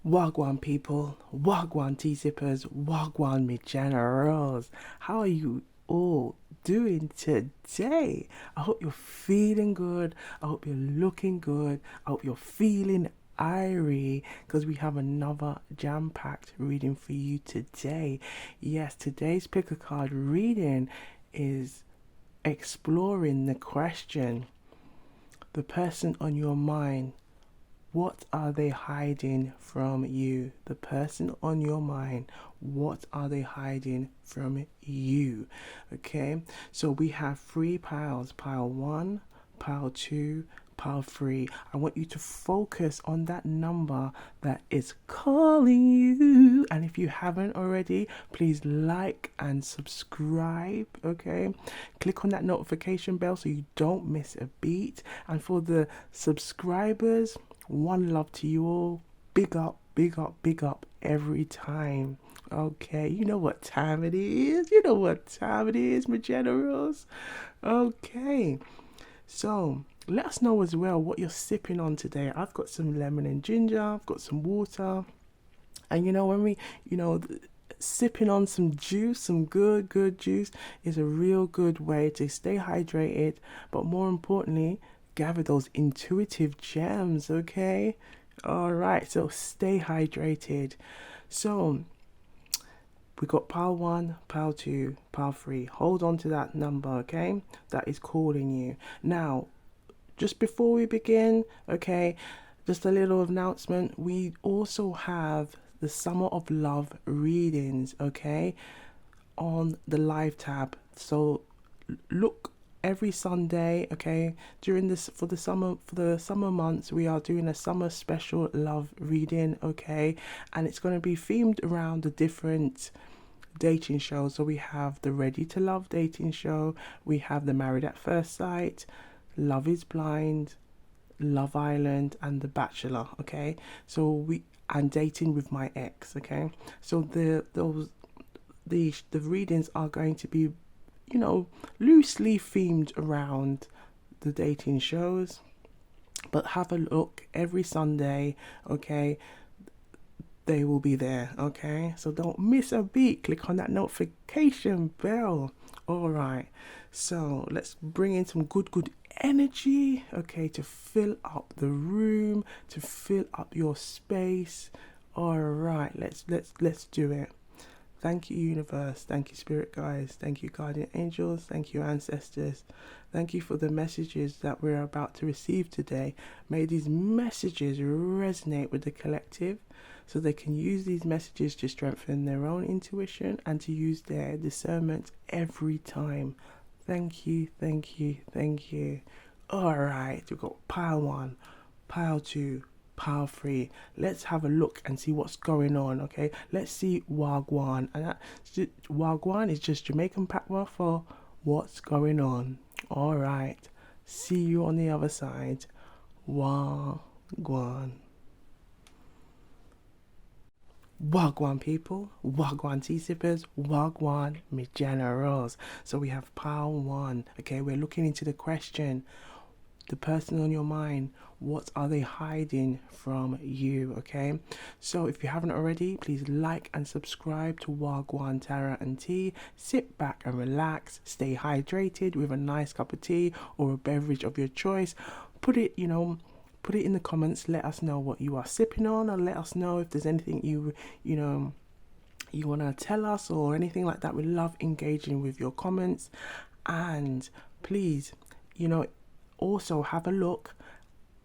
Wagwan people, Wagwan tea sippers, Wagwan me generals. How are you all doing today? I hope you're feeling good. I hope you're looking good. I hope you're feeling irie because we have another jam-packed reading for you today. Yes, today's pick a card reading is exploring the question, the person on your mind, what are they hiding from you? The person on your mind, what are they hiding from you? Okay, so we have three piles, pile one, pile two, pile three. I want you to focus on that number that is calling you. And if you haven't already, please like and subscribe. Okay, click on that notification bell so you don't miss a beat. And for the subscribers, one love to you all. Big up, big up, big up every time. Okay, you know what time it is. You know what time it is, my generals. Okay, so let us know as well what you're sipping on today. I've got some lemon and ginger, I've got some water. And when sipping on some juice, some good juice, is a real good way to stay hydrated, but more importantly, gather those intuitive gems, okay? All right, so stay hydrated. So we got pile one, pile two, pile three. Hold on to that number, okay? That is calling you. Now, just before we begin, okay, just a little announcement. We also have the Summer of Love readings, okay, on the live tab. So look every Sunday, okay, during this for the summer months. We are doing a summer special love reading, okay, and it's going to be themed around the different dating shows. So we have the Ready to Love dating show, we have the Married at First Sight, Love is Blind, Love Island, and The Bachelor, okay? So we and Dating with My Ex, okay? So the readings are going to be, loosely themed around the dating shows, but have a look every Sunday, okay? They will be there, okay? So don't miss a beat. Click on that notification bell. All right, so let's bring in some good energy, okay, to fill up the room, to fill up your space. All right, let's do it. Thank you, universe. Thank you, spirit guides. Thank you, guardian angels. Thank you, ancestors. Thank you for the messages that we're about to receive today. May these messages resonate with the collective so they can use these messages to strengthen their own intuition and to use their discernment every time. Thank you, thank you, thank you. All right, we've got pile one, pile two, pile three. Let's have a look and see what's going on, okay? Let's see Wagwan. And Wagwan is just Jamaican patois for what's going on. All right, see you on the other side. Wagwan. Wagwan people, Wagwan tea sippers, Wagwan me generals. So we have pile one. Okay, we're looking into the question, the person on your mind, what are they hiding from you? Okay, so if you haven't already, please like and subscribe to Wagwan Tara and Tea. Sit back and relax, stay hydrated with a nice cup of tea or a beverage of your choice. Put it in the comments. Let us know what you are sipping on, or let us know if there's anything you want to tell us or anything like that. We love engaging with your comments. And please, also have a look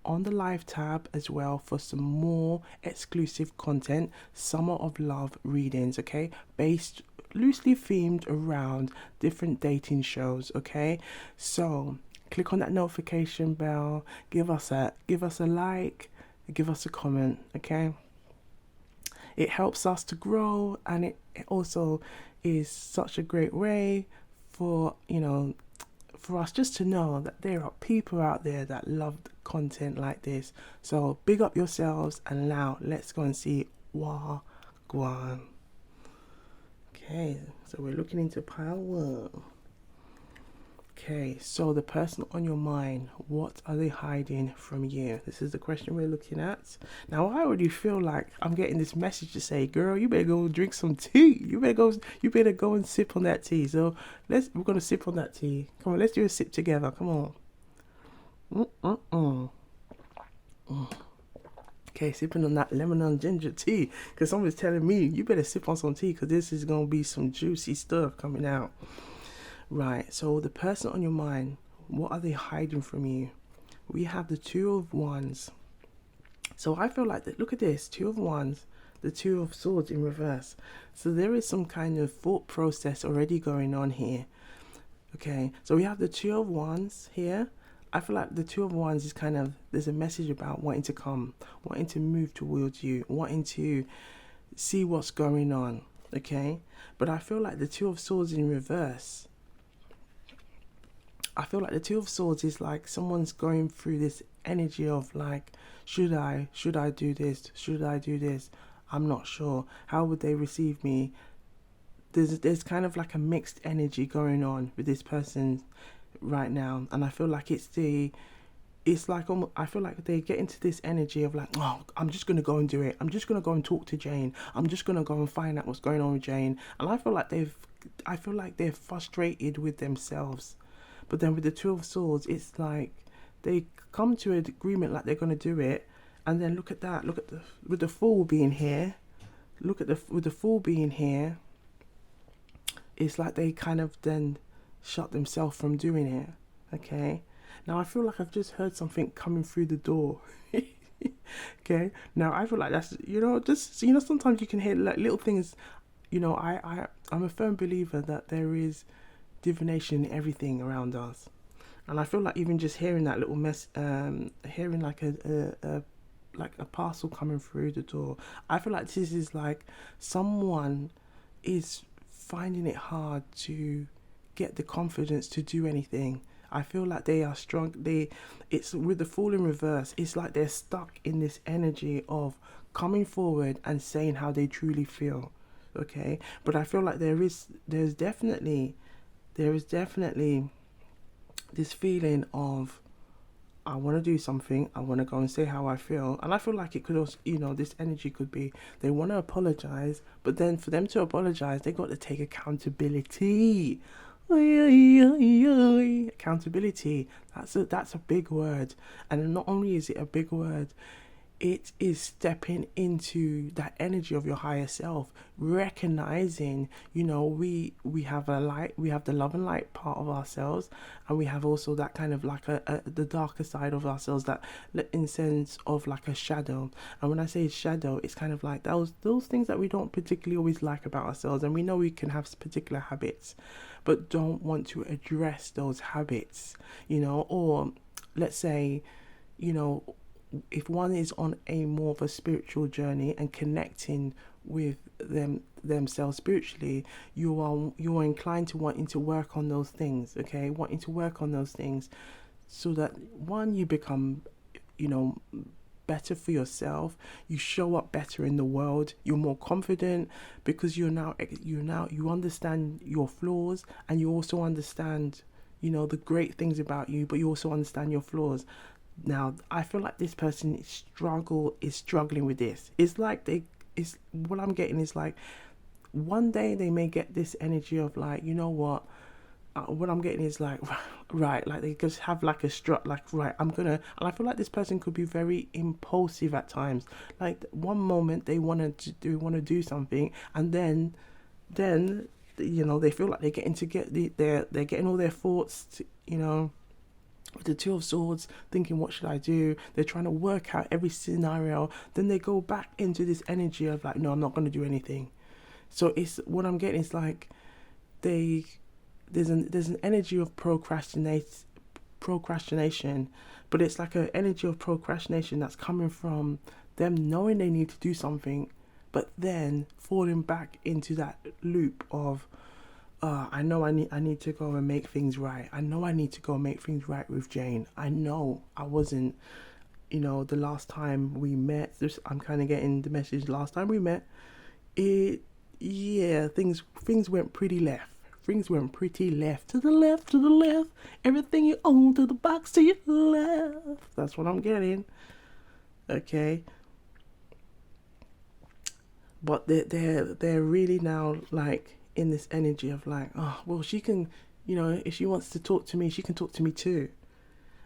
on the live tab as well for some more exclusive content, Summer of Love readings, okay, based loosely themed around different dating shows, okay? So click on that notification bell, give us a like, give us a comment, okay? It helps us to grow, and it also is such a great way for for us just to know that there are people out there that love content like this. So big up yourselves, and now let's go and see Wagwan. Okay, so we're looking into pile one. Okay, so the person on your mind, what are they hiding from you? This is the question we're looking at. Now, I already feel like I'm getting this message to say, girl, you better go drink some tea. You better go and sip on that tea. So we're gonna sip on that tea. Come on, let's do a sip together. Come on. Mm-mm-mm. Okay, sipping on that lemon and ginger tea. Because someone's telling me, you better sip on some tea because this is going to be some juicy stuff coming out. Right, so the person on your mind, what are they hiding from you? We have the Two of Wands. So I feel like that. Look at this, Two of Wands, the Two of Swords in reverse. So there is some kind of thought process already going on here. Okay, so we have the Two of Wands here. I feel like the Two of Wands is kind of, there's a message about wanting to come, wanting to move towards you, wanting to see what's going on. Okay, but I feel like the Two of Swords in reverse, I feel like the Two of Swords is like someone's going through this energy of like, should I do this? Should I do this? I'm not sure. How would they receive me? There's kind of like a mixed energy going on with this person right now, and I feel like it's like I feel like they get into this energy of like, oh, I'm just gonna go and do it. I'm just gonna go and talk to Jane. I'm just gonna go and find out what's going on with Jane. And I feel like they're frustrated with themselves. But then with the Two of Swords, it's like they come to an agreement like they're gonna do it, and then look at that. Look at with the Fool being here. With the Fool being here. It's like they kind of then shut themselves from doing it. Okay. Now I feel like I've just heard something coming through the door. Okay. Now I feel like that's, just sometimes you can hear like little things. I'm a firm believer that there is divination in everything around us, and I feel like even just hearing that little hearing like a parcel coming through the door. I feel like this is like someone is finding it hard to get the confidence to do anything. I feel like they are strong. It's with the Fool in reverse. It's like they're stuck in this energy of coming forward and saying how they truly feel. Okay, but I feel like there's definitely this feeling of, I want to do something. I want to go and say how I feel. And I feel like it could also, this energy could be they want to apologize, but then for them to apologize, they got to take accountability. Accountability. That's a big word. And not only is it a big word, it is stepping into that energy of your higher self, recognizing, we have a light, we have the love and light part of ourselves, and we have also that kind of like the darker side of ourselves, that in sense of like a shadow. And when I say shadow, it's kind of like those things that we don't particularly always like about ourselves, and we know we can have particular habits but don't want to address those habits, or let's say, if one is on a more of a spiritual journey and connecting with themselves spiritually, you are inclined to wanting to work on those things. Okay, wanting to work on those things, so that one, you become, better for yourself. You show up better in the world. You're more confident because you understand your flaws, and you also understand, the great things about you, but you also understand your flaws. Now, I feel like this person is struggling with this. It's like what I'm getting is like, one day they may get this energy of like, what I'm getting is like, right, like they just have like a strut, like, right, and I feel like this person could be very impulsive at times. Like one moment they want to do something, and then they feel like they're getting all their thoughts to, with the Two of Swords, thinking, what should I do? They're trying to work out every scenario. Then they go back into this energy of like, no, I'm not going to do anything. So it's, what I'm getting is like, there's an energy of procrastination, but it's like an energy of procrastination that's coming from them knowing they need to do something, but then falling back into that loop of, I know I need to go and make things right. I know I need to go and make things right with Jane. I know I wasn't, the last time we met, I'm kind of getting the message, last time we met, things went pretty left. things went pretty left. To the left, to the left. Everything you own to the box to your left. That's what I'm getting. Okay. But they're really now like in this energy of like, oh well, she can, if she wants to talk to me, she can talk to me too.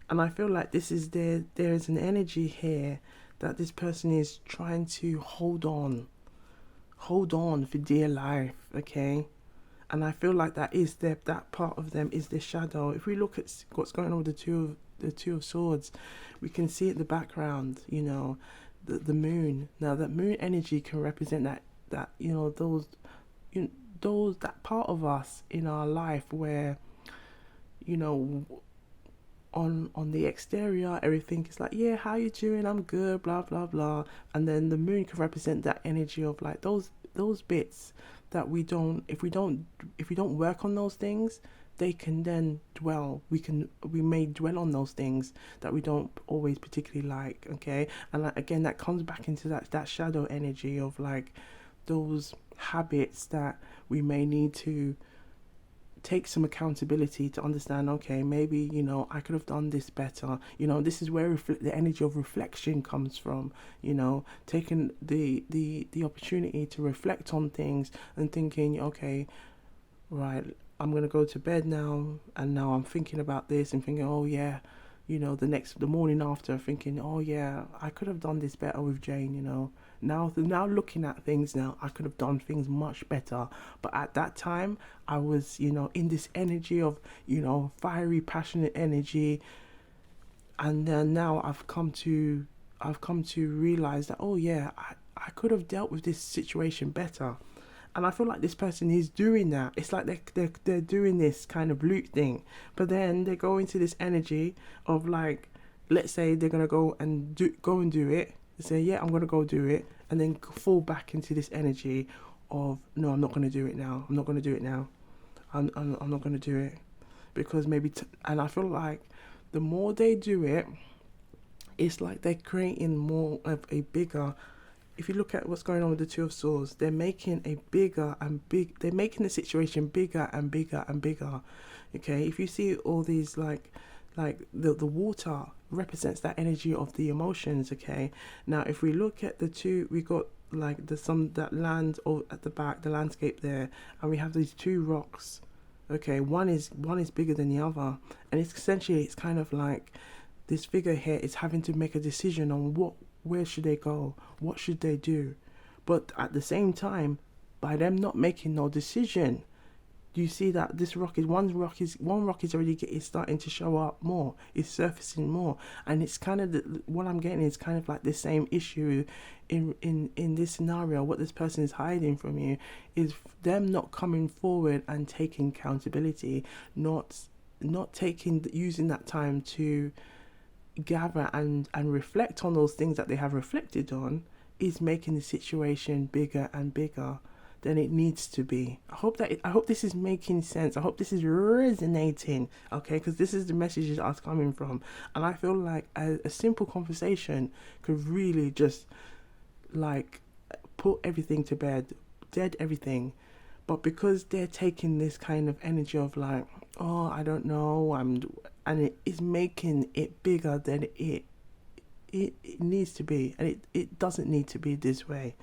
And I feel like this is there is an energy here that this person is trying to hold on for dear life, okay? And I feel like that part of them is the shadow. If we look at what's going on with the two of swords, we can see at the background, the moon. Now that moon energy can represent that that part of us in our life where on the exterior everything is like, yeah, how you doing, I'm good, blah blah blah. And then the moon can represent that energy of like those bits that if we don't work on those things, they can then we may dwell on those things that we don't always particularly like, okay? And again, that comes back into that shadow energy of like those habits that we may need to take some accountability to understand, okay, maybe I could have done this better. This is where the energy of reflection comes from, taking the opportunity to reflect on things and thinking, okay, right, I'm gonna go to bed now, and now I'm thinking about this and thinking, oh yeah, the morning after, thinking, oh yeah, I could have done this better with Jane. Now looking at things now, I could have done things much better. But at that time, I was, in this energy of, fiery, passionate energy. And then now I've come to realize that, oh yeah, I could have dealt with this situation better. And I feel like this person is doing that. It's like they're doing this kind of loop thing, but then they go into this energy of like, let's say they're gonna go and do it. They say, yeah, I'm gonna go do it, and then fall back into this energy of, no, I'm not gonna do it now. I'm not gonna do it now. I'm not gonna do it because maybe. And I feel like the more they do it, it's like they're creating more of a bigger. If you look at what's going on with the Two of Swords, they're making they're making the situation bigger and bigger and bigger. Okay, if you see all these like the water represents that energy of the emotions. Okay, now if we look at the two, we got like that land at the back, the landscape there, and we have these two rocks. Okay, one is bigger than the other, and it's kind of like this figure here is having to make a decision on where should they go, what should they do. But at the same time, by them not making no decision, you see that this one rock is already starting to show up more, it's surfacing more. And it's kind of what I'm getting is kind of like the same issue in this scenario. What this person is hiding from you is them not coming forward and taking accountability, not using that time to gather and reflect on those things that they have reflected on, is making the situation bigger and bigger than it needs to be. I hope this is making sense. I hope this is resonating, okay? Because this is the messages that I was coming from, and I feel like a simple conversation could really just like put everything to bed, dead everything. But because they're taking this kind of energy of like, oh, I don't know, and it is making it bigger than it needs to be, and it doesn't need to be this way,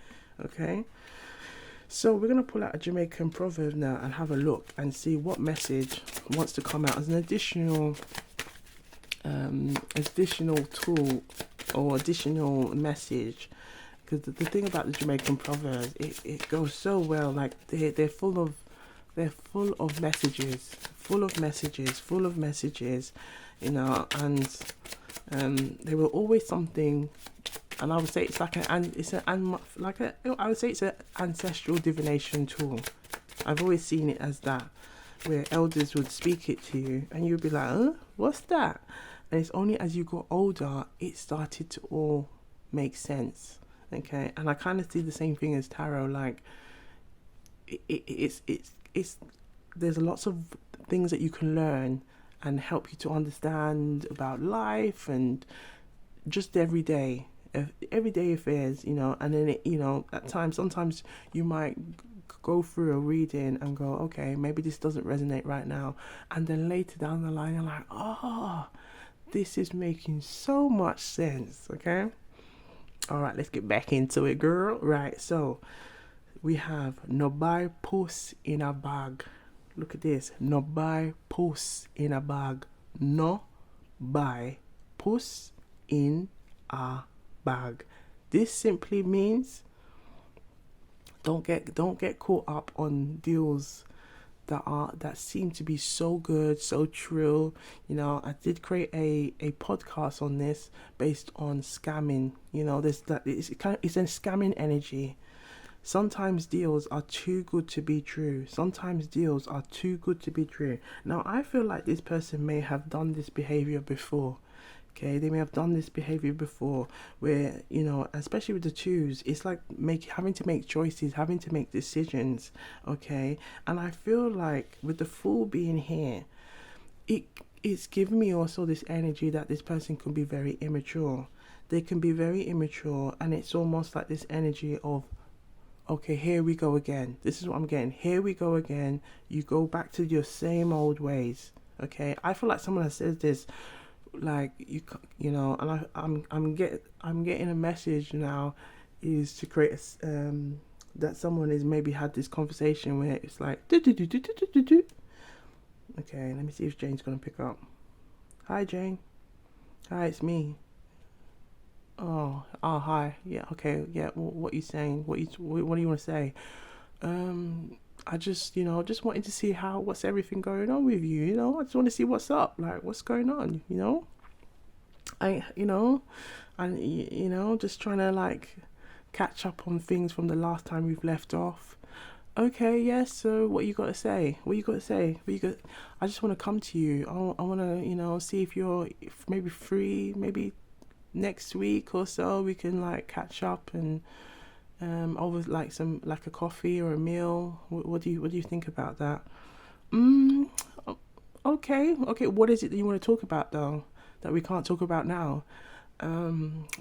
okay? So we're going to pull out a Jamaican proverb now and have a look and see what message wants to come out as an additional tool or additional message. Because the thing about the Jamaican proverbs, it goes so well. Like they're full of messages, and they were always something. And I would say it's like I would say it's an ancestral divination tool. I've always seen it as that, where elders would speak it to you, and you'd be like, what's that? And it's only as you got older, it started to all make sense. Okay, and I kind of see the same thing as tarot. Like, it's there's lots of things that you can learn and help you to understand about life and just everyday affairs, and then at times, sometimes you might go through a reading and go, okay, maybe this doesn't resonate right now, and then later down the line you're like, oh, this is making so much sense. Okay, all right, let's get back into it, girl. Right, so we have no buy puss in a bag. Look at this, no buy puss in a bag. No buy puss in a bag. This simply means don't get caught up on deals that seem to be so good, so true. You know, I did create a podcast on this based on scamming. You know, there's that it's a scamming energy. Sometimes deals are too good to be true. Sometimes deals are too good to be true. Now, I feel like this person may have done this behavior before. Okay, they may have done this behavior before where, you know, especially with the twos, it's like having to make choices, having to make decisions. Okay, and I feel like with the Fool being here, it's giving me also this energy that this person can be very immature. They can be very immature, and it's almost like this energy of, okay, here we go again. This is what I'm getting. Here we go again. You go back to your same old ways. Okay, I feel like someone has said this, like you know, and I'm getting a message now, is to create that someone has maybe had this conversation where it's like do, do, do, do, do, do, do. Okay, let me see if Jane's gonna pick up. Hi, Jane. Hi, it's me. Oh, hi. Yeah, okay. Yeah, what are you saying? What do you want to say? I just, you know, just wanted to see what's everything going on with you. You know, I just want to see what's up. Like, what's going on? You know, you know, just trying to like catch up on things from the last time we've left off. Okay, yes. So, what you got to say? What you got to say? I just want to come to you. I want to, you know, see if you're maybe free, maybe next week or so we can like catch up and over like a coffee or a meal. What do you think about that? Okay. What is it that you want to talk about though that we can't talk about now?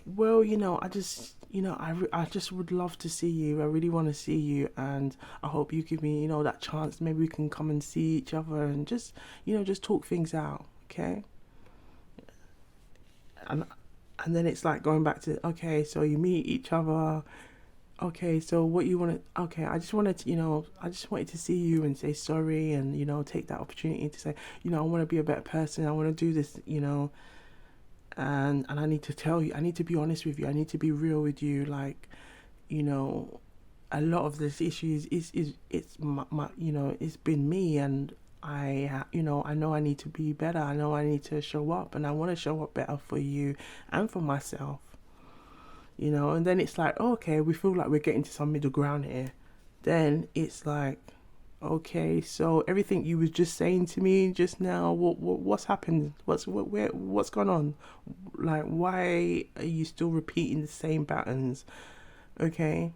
Well, you know, I just, you know, I just would love to see you. I really want to see you, and I hope you give me, you know, that chance. Maybe we can come and see each other and just, you know, just talk things out. Okay. And then it's like going back to, okay, so you meet each other. Okay, so what you want to, okay, I just wanted to, you know, I just wanted to see you and say sorry, and, you know, take that opportunity to say, you know, I want to be a better person. I want to do this, you know, and I need to tell you, I need to be honest with you. I need to be real with you. Like, you know, a lot of this issues it's my you know, it's been me, and you know I need to be better. I know I need to show up, and I want to show up better for you and for myself, you know. And then it's like, oh, okay, we feel like we're getting to some middle ground here. Then it's like, okay, so everything you was just saying to me just now, what's happened? What's gone on? Like, why are you still repeating the same patterns? Okay.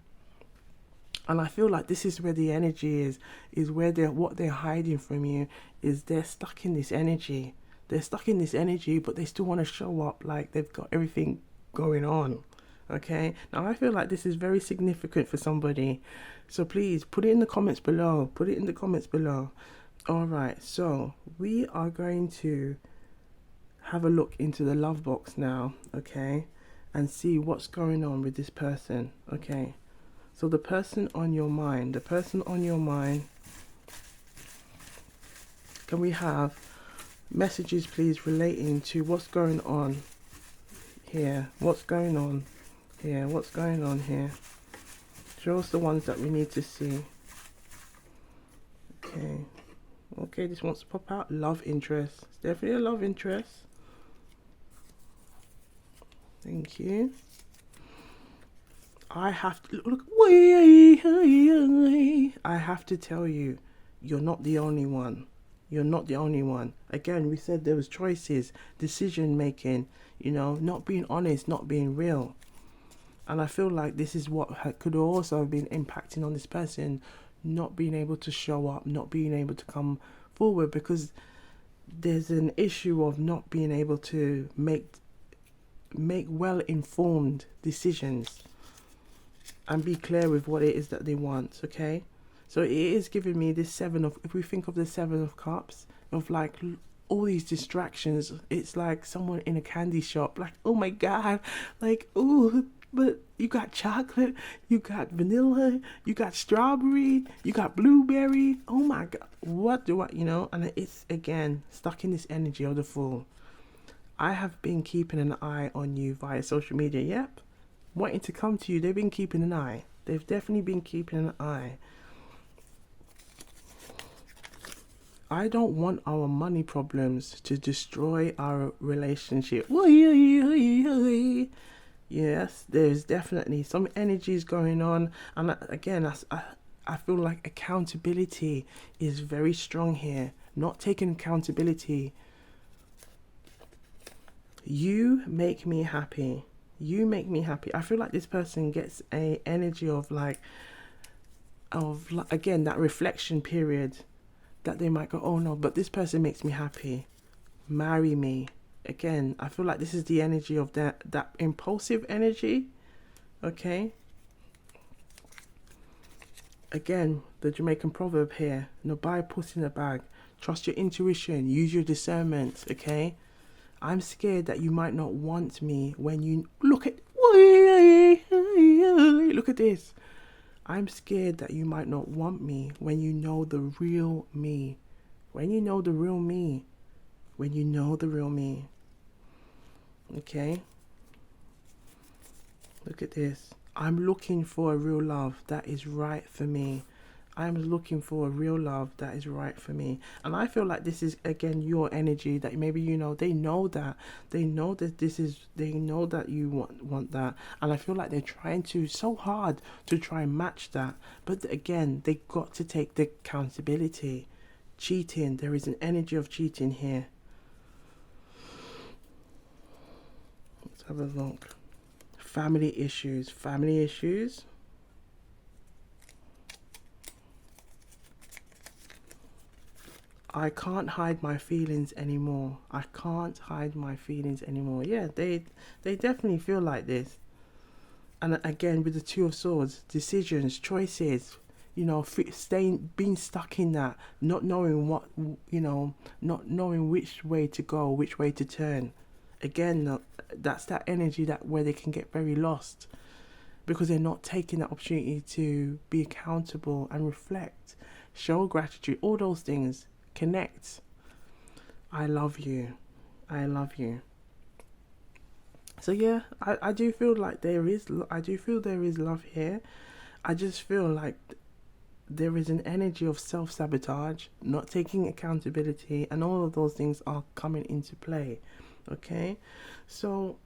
And I feel like this is where the energy is where what they're hiding from you is they're stuck in this energy. They're stuck in this energy, but they still want to show up like they've got everything going on. Okay, now I feel like this is very significant for somebody. So please put it in the comments below. Put it in the comments below. All right, so we are going to have a look into the love box now, okay, and see what's going on with this person, okay. So the person on your mind, can we have messages please relating to what's going on here? What's going on here? What's going on here? Show us the ones that we need to see. Okay. Okay, this wants to pop out. Love interest. It's definitely a love interest. Thank you. I have to look. I have to tell you, you're not the only one. You're not the only one. Again, we said there was choices, decision making. You know, not being honest, not being real. And I feel like this is what could also have been impacting on this person, not being able to show up, not being able to come forward, because there's an issue of not being able to make well-informed decisions and be clear with what it is that they want, okay? So it is giving me this seven of, if we think of the seven of cups, of like all these distractions. It's like someone in a candy shop, like, oh my God, like, oh, but you got chocolate, you got vanilla, you got strawberry, you got blueberry. Oh my God, what do I, and it's again stuck in this energy of the fool. I have been keeping an eye on you via social media. Yep, wanting to come to you. They've been keeping an eye. They've definitely been keeping an eye. I don't want our money problems to destroy our relationship. Yes, there's definitely some energies going on. And again, I feel like accountability is very strong here. Not taking accountability. You make me happy. You make me happy. I feel like this person gets a energy of again, that reflection period, that they might go, oh no, but this person makes me happy. Marry me. Again, I feel like this is the energy of that impulsive energy. Okay. Again, the Jamaican proverb here, no buy puss in a bag. Trust your intuition. Use your discernment. Okay. I'm scared that you might not want me when you look at this. I'm scared that you might not want me when you know the real me. When you know the real me. When you know the real me. Okay? Look at this. I'm looking for a real love that is right for me. I'm looking for a real love that is right for me. And I feel like this is, again, your energy that maybe, they know that. They know that they know that you want that. And I feel like they're trying so hard to try and match that. But again, they got to take the accountability. Cheating, there is an energy of cheating here. Let's have a look. Family issues. I can't hide my feelings anymore. Yeah, they definitely feel like this. And again, with the Two of Swords, decisions, choices, being stuck in that, not knowing not knowing which way to go, which way to turn. Again, that's that energy where they can get very lost because they're not taking that opportunity to be accountable and reflect, show gratitude, all those things. Connect. I love you. So yeah, I do feel like there is love here. I just feel like there is an energy of self-sabotage, not taking accountability, and all of those things are coming into play. Okay, so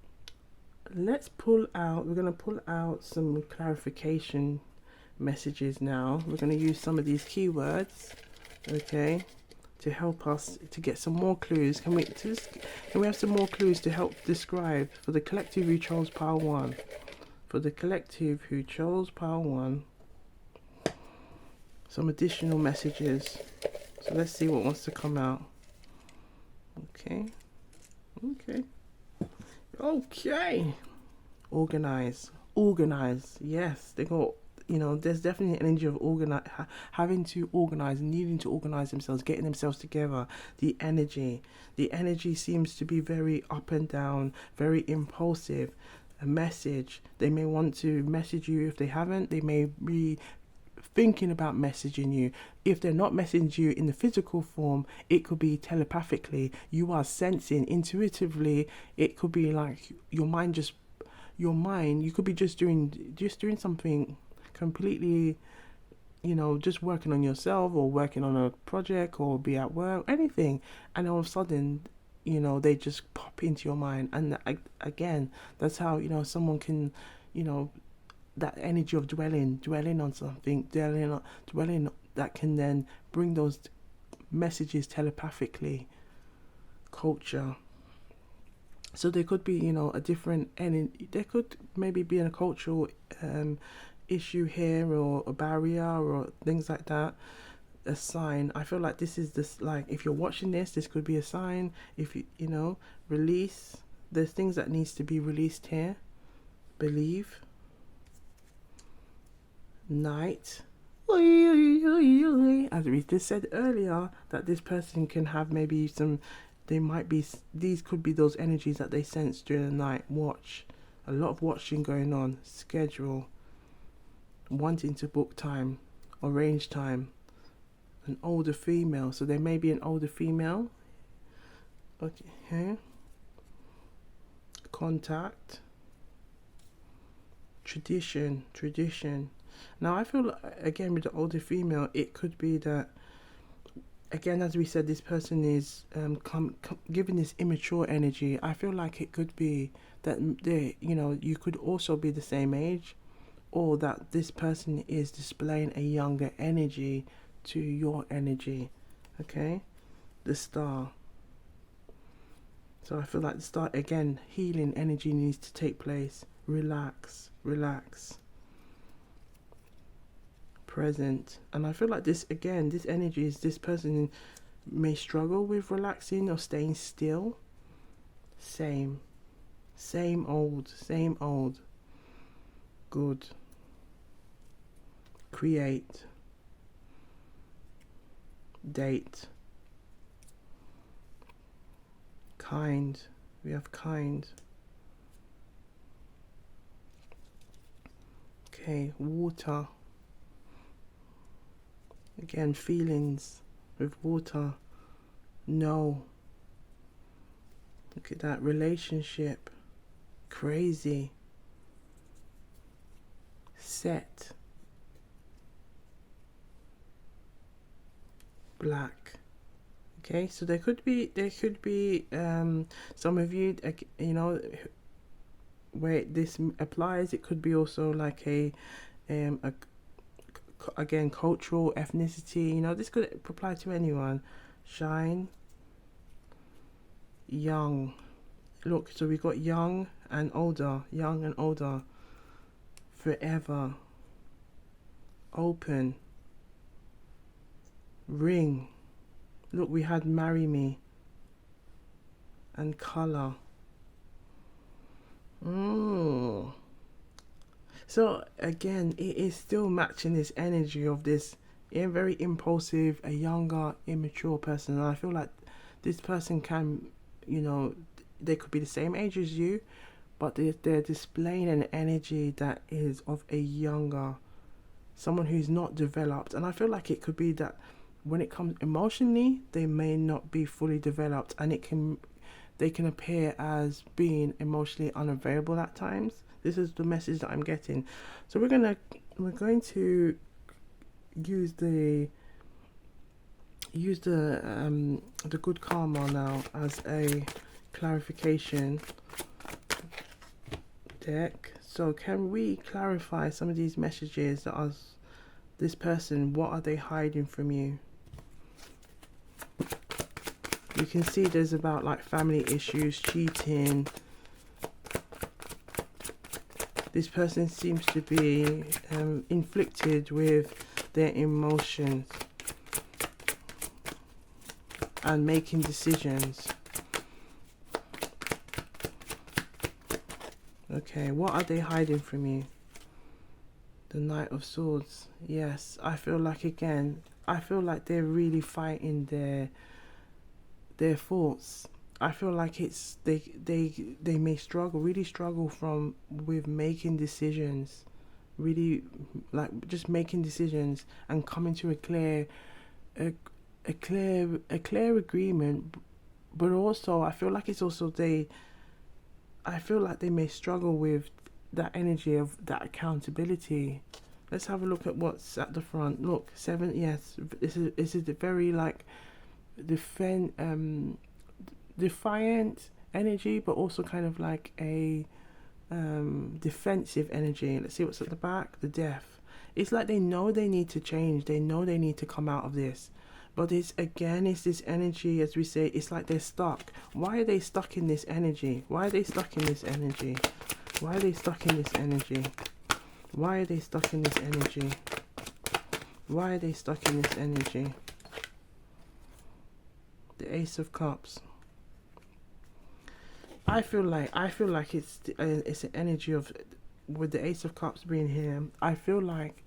we're going to pull out some clarification messages now. We're going to use some of these keywords, okay, to help us to get some more clues. Can we have some more clues to help describe for the collective who chose pile 1? For the collective who chose pile 1, some additional messages. So let's see what wants to come out. Okay. Organize. Yes, they got, there's definitely an energy of having to organize, needing to organize themselves, getting themselves together. The energy seems to be very up and down, very impulsive. A message, they may want to message you. If they haven't, they may be thinking about messaging you. If they're not messaging you in the physical form, it could be telepathically. You are sensing intuitively. It could be like your mind, you could be just doing something completely, just working on yourself or working on a project or be at work, anything, and all of a sudden, they just pop into your mind. And again, that's how someone can, that energy of dwelling on something, dwelling that can then bring those messages telepathically. Culture. So there could be, a different, and there could maybe be a cultural issue here, or a barrier, or things like that. A sign. I feel like this is like, if you're watching this could be a sign. If you, release. There's things that needs to be released here. Believe. Night. As we just said earlier, that this person can have maybe some, they might be, these could be those energies that they sense during the night. Watch, a lot of watching going on, schedule, wanting to book time, arrange time. An older female, so there may be an older female. Okay, contact, tradition. Now I feel again with the older female, it could be that, again, as we said, this person is giving this immature energy. I feel like it could be that they, you could also be the same age, or that this person is displaying a younger energy to your energy. Okay, the star. So I feel like the star, again, healing energy needs to take place. Relax. Present. And I feel like this, again, this energy is, this person may struggle with relaxing or staying still. Same old. Good. Create. Date. Kind. We have kind. Okay, water. Again, feelings with water. No. Look at that. Relationship. Crazy. Set. Black. Okay, so there could be some of you, where this applies. It could be also like again, cultural ethnicity. This could apply to anyone. Shine. Young. Look, so we got young and older. Forever. Open. Ring. Look, we had marry me. And color. So again, it is still matching this energy of this very impulsive, a younger, immature person. And I feel like this person can, they could be the same age as you, but they're displaying an energy that is of a younger, someone who's not developed. And I feel like it could be that when it comes emotionally, they may not be fully developed, and they can appear as being emotionally unavailable at times. This is the message that I'm getting. So we're going to use the good karma now as a clarification deck. So can we clarify some of these messages that this person, what are they hiding from you? You can see there's about like family issues, cheating. This person seems to be inflicted with their emotions and making decisions. Okay, what are they hiding from you? The Knight of Swords. Yes, I feel like they're really fighting their thoughts. I feel like it's they may really struggle with making decisions, really like just making decisions and coming to a clear agreement. But also I feel like they may struggle with that energy of that accountability. Let's have a look at what's at the front. Look, 7. Yes, this is the very like defiant energy, but also kind of like a defensive energy. Let's see what's at the back. The Death. It's like they know they need to change. They know they need to come out of this. But it's this energy, as we say, it's like they're stuck. Why are they stuck in this energy? Why are they stuck in this energy? Why are they stuck in this energy? Why are they stuck in this energy? Why are they stuck in this energy? The Ace of Cups. I feel like it's an energy of, with the Ace of Cups being here, I feel like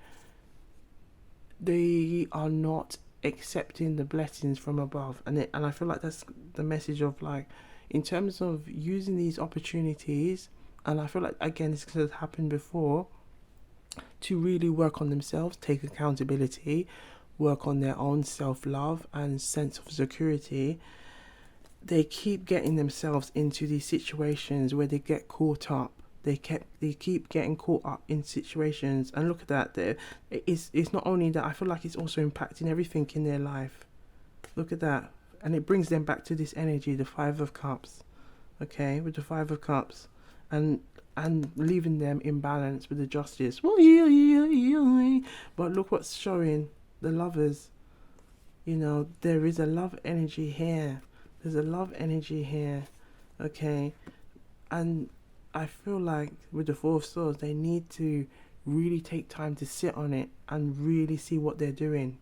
they are not accepting the blessings from above, and I feel like that's the message of, like, in terms of using these opportunities. And I feel like, again, this has happened before, to really work on themselves, take accountability, work on their own self-love and sense of security. They keep getting themselves into these situations where they get caught up. They keep getting caught up in situations, and look at that. It's not only that. I feel like it's also impacting everything in their life. Look at that, and it brings them back to this energy, the Five of Cups. Okay, with the Five of Cups, and leaving them in balance with the Justice. But look what's showing the Lovers. There is a love energy here. There's a love energy here. Okay, and I feel like with the Four of Swords, they need to really take time to sit on it and really see what they're doing.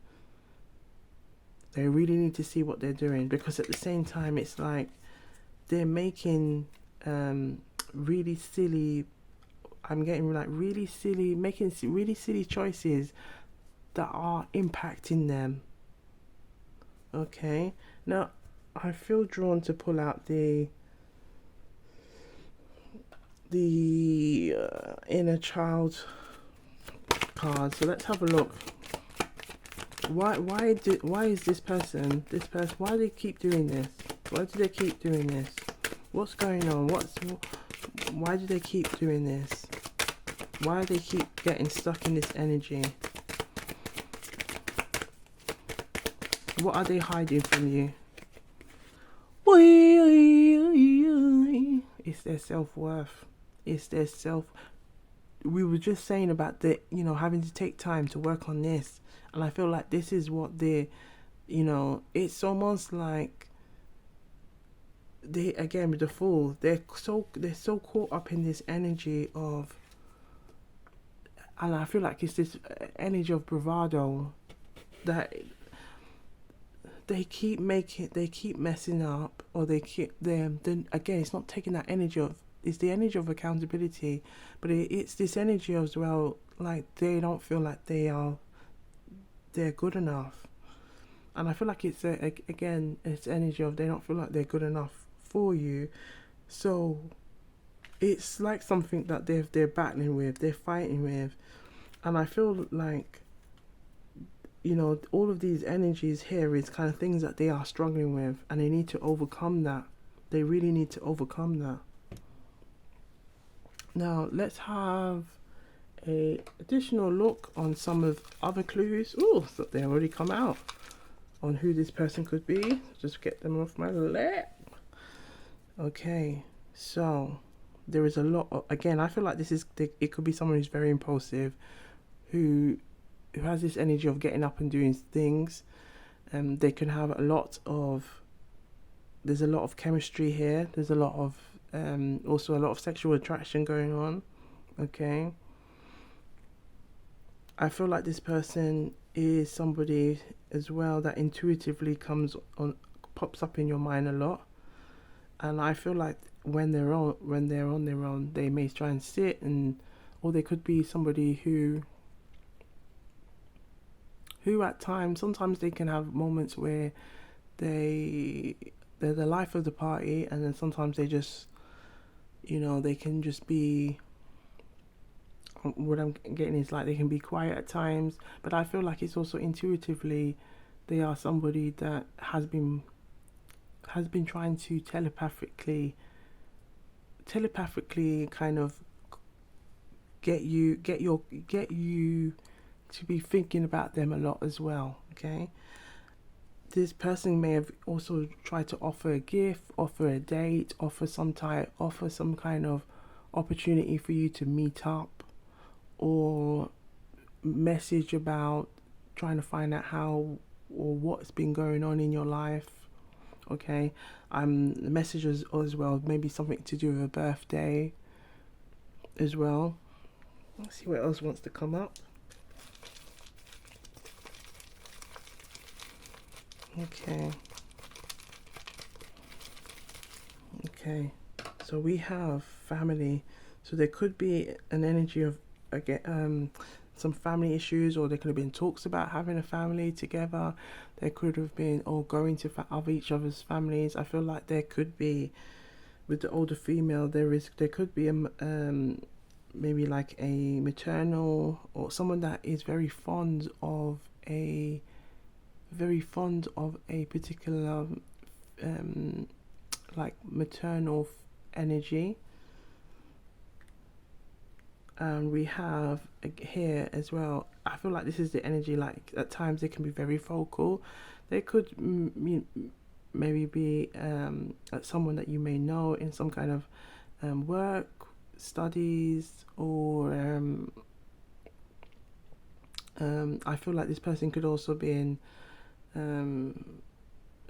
They really need to see what they're doing, because at the same time, it's like they're making really silly. I'm getting like really silly, making really silly choices that are impacting them. Okay, now I feel drawn to pull out the inner child card. So let's have a look. Why is this person why do they keep doing this? Why do they keep doing this? What's going on? Why do they keep doing this? Why do they keep getting stuck in this energy? What are they hiding from you? It's their self-worth. It's their self. We were just saying about having to take time to work on this, and I feel like this is what it's almost like again with the Fool, they're so caught up in this energy of, and I feel like it's this energy of bravado that they keep messing up, or then again, it's not taking that energy of, it's the energy of accountability, but it's this energy as well, like they don't feel like they're good enough. And I feel like it's again, it's energy of they don't feel like they're good enough for you. So it's like something that they're battling with, they're fighting with. And I feel like all of these energies here is kind of things that they are struggling with, and they need to overcome that. They really need to overcome that. Now let's have a additional look on some of other clues. Oh, so they already come out on who this person could be. Just get them off my lap. Okay, so there is a lot of, again, I feel like it could be someone who's very impulsive, who has this energy of getting up and doing things. They can have there's a lot of chemistry here. There's a lot of also a lot of sexual attraction going on. Okay, I feel like this person is somebody as well that intuitively pops up in your mind a lot. And I feel like when they're on their own, they may try and sit, or they could be somebody who at times, sometimes they can have moments where they're the life of the party, and then sometimes they just, they can just be, what I'm getting is like they can be quiet at times. But I feel like it's also intuitively they are somebody that has been trying to telepathically kind of get you to be thinking about them a lot as well. Okay, this person may have also tried to offer a gift, offer a date, offer some kind of opportunity for you to meet up, or message about trying to find out how or what's been going on in your life. Okay, the messages as well, maybe something to do with a birthday as well. Let's see what else wants to come up. Okay, so we have family. So there could be an energy of, again, some family issues, or there could have been talks about having a family together. There could have been, or going to of each other's families. I feel like there could be, with the older female, there could be a maybe like a maternal, or someone that is very fond of a particular like maternal energy. And we have here as well, I feel like this is the energy, like at times they can be very vocal. They could maybe be someone that you may know in some kind of work, studies, or I feel like this person could also be in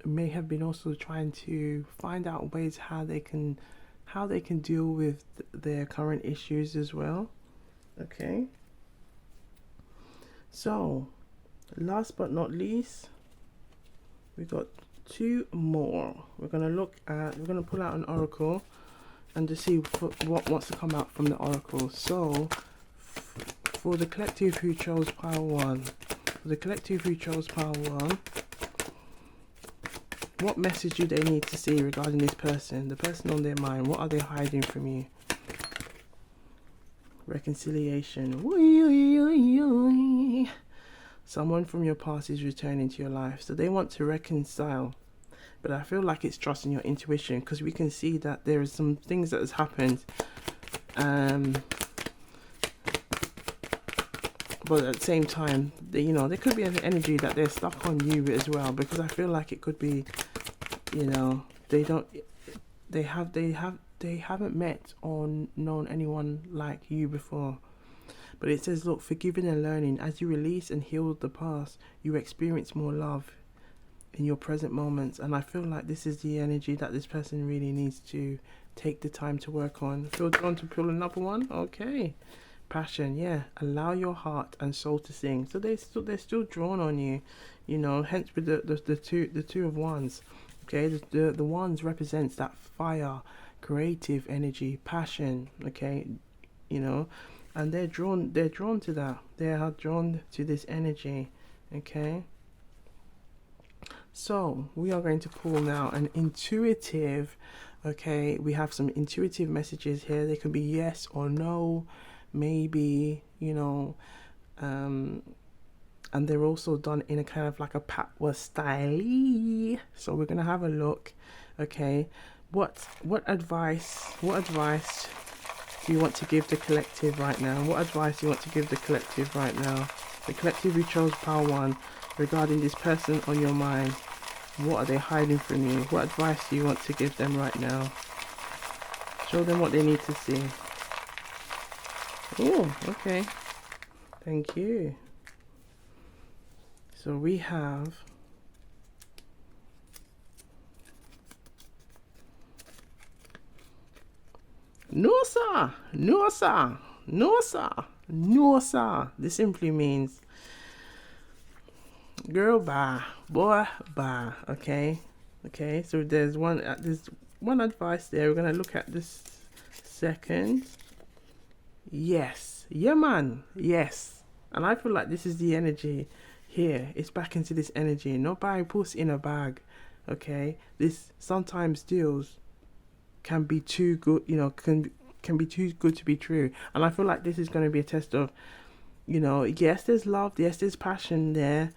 may have been also trying to find out ways how they can deal with their current issues as well. Okay, so last but not least, we got two more. We're going to pull out an oracle and to see what wants to come out from the oracle. So for the collective who chose pile 1, what message do they need to see regarding this person, the person on their mind? What are they hiding from you? Reconciliation. Someone from your past is returning to your life, so they want to reconcile. But I feel like it's trusting your intuition, because we can see that there is some things that has happened. But at the same time, there could be an energy that they're stuck on you as well, because I feel like it could be, they haven't met or known anyone like you before. But it says, look, forgiving and learning. As you release and heal the past, you experience more love in your present moments. And I feel like this is the energy that this person really needs to take the time to work on. Feel drawn to pull another one? Okay. Passion, yeah. Allow your heart and soul to sing. So they're still drawn on you, hence with the two of wands. Okay, the wands represents that fire, creative energy, passion, okay, and they're drawn to that. They are drawn to this energy, okay. So we are going to pull now an intuitive, okay, we have some intuitive messages here. They can be yes or no, maybe, and they're also done in a kind of like a patwa style. So we're gonna have a look, okay. What advice do you want to give the collective right now? What advice do you want to give the collective right now? The collective who chose pile 1 regarding this person on your mind. What are they hiding from you? What advice do you want to give them right now? Show them what they need to see. Oh, okay. Thank you. So we have Nosa. This simply means girl bye, boy bye. Okay. So there's one advice there. We're gonna look at this second. Yes, yeah, man. Yes, and I feel like this is the energy here. It's back into this energy. Not by puss in a bag. Okay, this sometimes deals can be too good, can be too good to be true. And I feel like this is going to be a test of, yes, there's love, yes, there's passion there,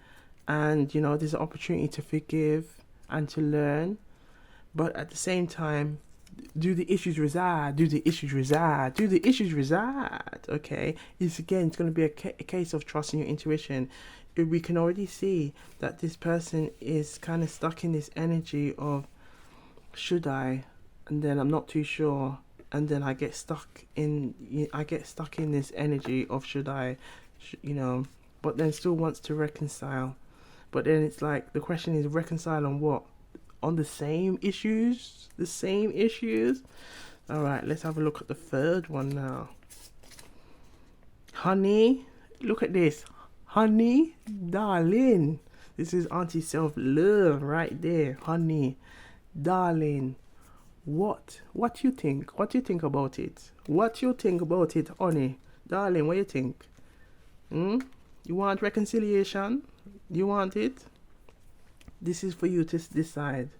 and there's an opportunity to forgive and to learn. But at the same time, do the issues reside? Okay, it's going to be a case of trusting your intuition. We can already see that this person is kind of stuck in this energy of, should I? And then I'm not too sure, and then I get stuck in this energy of should I, but then still wants to reconcile. But then it's like, the question is, reconcile on what? On the same issues? All right, let's have a look at the third one now. Honey, look at this. Honey, darling. This is Auntie Self-Love right there. Honey, darling. What you think? What you think about it? Honey, darling, what you think? Hmm? You want reconciliation? You want it? This is for you to decide,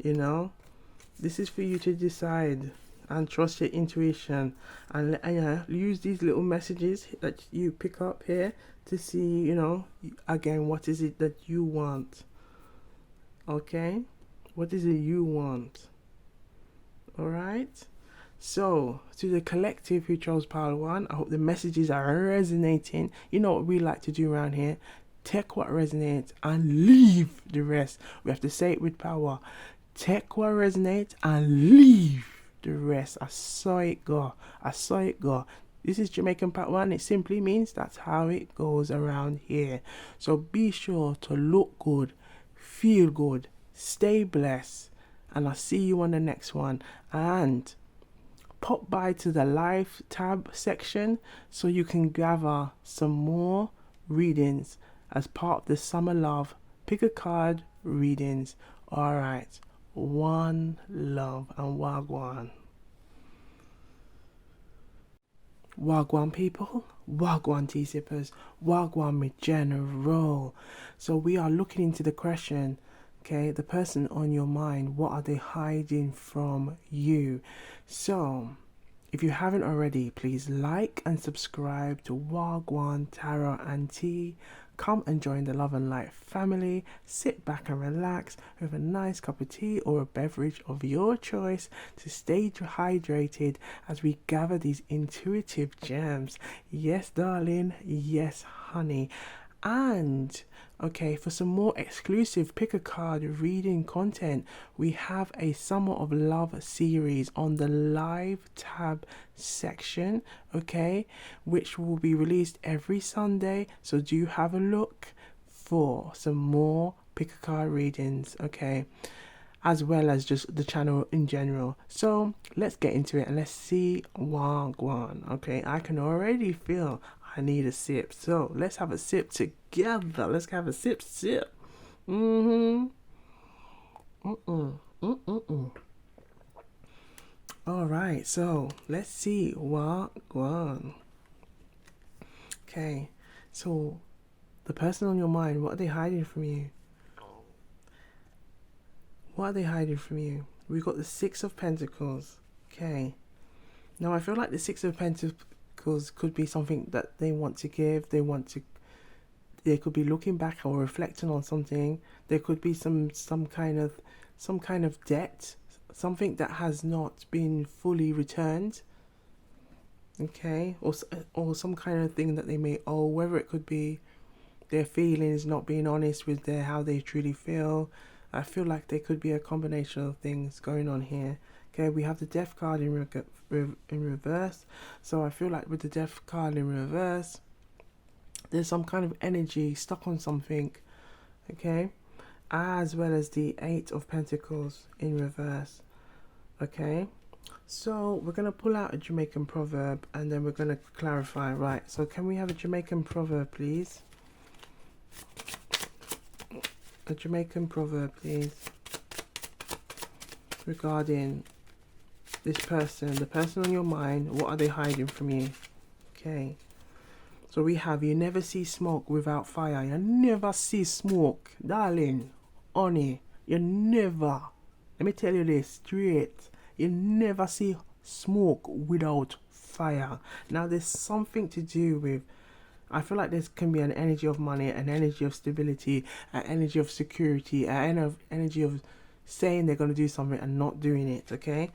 you know? This is for you to decide and trust your intuition and use these little messages that you pick up here to see, again, what is it that you want? Okay? What is it you want? All right? So, to the collective who chose pile 1, I hope the messages are resonating. You know what we like to do around here? Take what resonates and leave the rest. We have to say it with power. Take what resonates and leave the rest. I saw it go. I saw it go. This is Jamaican Part 1. It simply means that's how it goes around here. So be sure to look good, feel good, stay blessed, and I'll see you on the next one. And pop by to the live tab section so you can gather some more readings as part of the Summer Love Pick a Card readings. Alright, one love and wagwan. Wagwan people, wagwan tea sippers, wagwan me general. So we are looking into the question, okay, the person on your mind, what are they hiding from you? So, if you haven't already, please like and subscribe to Wagwan Tarot and Tea. Come and join the Love and Light family. Sit back and relax with a nice cup of tea or a beverage of your choice to stay hydrated as we gather these intuitive gems. Yes, darling. Yes, honey. And okay, for some more exclusive pick a card reading content, we have a Summer of Love series on the live tab section, okay, which will be released every Sunday. So do have a look for some more pick a card readings, okay, as well as just the channel in general. So let's get into it and let's see Wagwan. Okay, I can already feel I need a sip. So let's have a sip together. Let's have a sip. All right, so let's see Wagwan. Okay, so the person on your mind, what are they hiding from you? What are they hiding from you? We've got the Six of Pentacles. Okay. Now I feel like the Six of Pentacles could be something that they want to give. They could be looking back or reflecting on something. There could be some kind of debt, something that has not been fully returned. Okay, or some kind of thing that they may owe. Whether it could be their feelings, not being honest with how they truly feel. I feel like there could be a combination of things going on here. Okay, we have the Death card in reverse. So I feel like with the Death card in reverse, there's some kind of energy stuck on something. Okay, as well as the Eight of Pentacles in reverse. Okay, so we're going to pull out a Jamaican proverb and then we're going to clarify. Right, so can we have a Jamaican proverb, please? A Jamaican proverb, please, regarding this person, the person on your mind. What are they hiding from you? Okay, so we have, you never see smoke without fire. You never see smoke, darling, honey. You never, let me tell you this straight, you never see smoke without fire. Now there's something to do with, I feel like this can be an energy of money, an energy of stability, an energy of security, an energy of saying they're going to do something and not doing it, okay?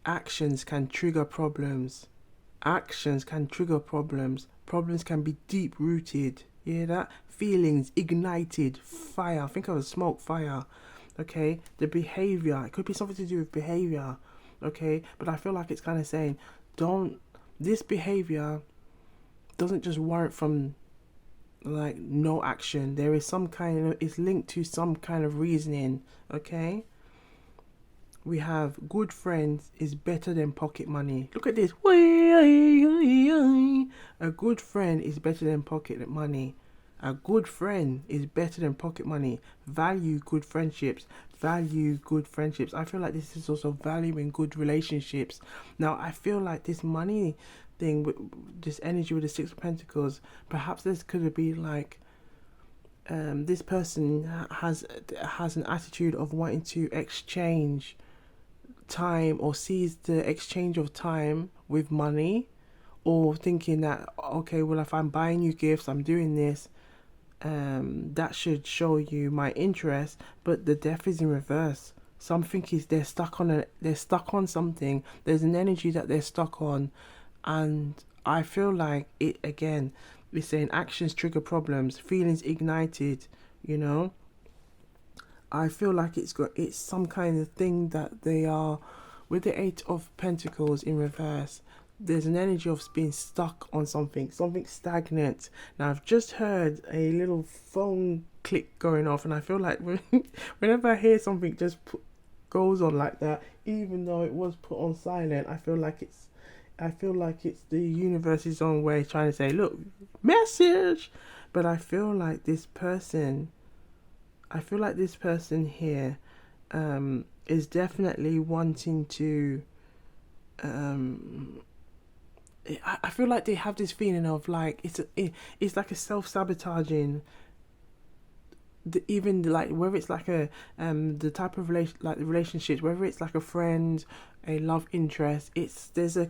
Actions can trigger problems. Actions can trigger problems. Problems can be deep rooted. You hear that? Feelings ignited. Fire. Think of a smoke fire. Okay? The behavior. It could be something to do with behavior. Okay? But I feel like it's kind of saying, this behavior doesn't just warrant from like no action. There is some kind of, it's linked to some kind of reasoning. Okay, we have good friends is better than pocket money. Look at this. A good friend is better than pocket money. A good friend is better than pocket money. Value good friendships. Value good friendships. I feel like this is also valuing good relationships. Now I feel like this money something with this energy with the Six of Pentacles. Perhaps this could have been like this person has an attitude of wanting to exchange time, or sees the exchange of time with money, or thinking that, okay, well, if I'm buying you gifts, I'm doing this, that should show you my interest. But the Death is in reverse. Something is, they're stuck on something. There's an energy that they're stuck on, and I feel like it again. We're saying actions trigger problems, feelings ignited. You know, I feel like it's some kind of thing that they are with the Eight of Pentacles in reverse. There's an energy of being stuck on something stagnant. Now I've just heard a little phone click going off, and I feel like whenever I hear something just goes on like that, even though it was put on silent, I feel like it's the universe's own way trying to say, look, message. But I feel like this person here is definitely wanting to I feel like they have this feeling of like it's like a self-sabotaging, even like whether it's like a the type of relationships, whether it's like a friend, a love interest, there's a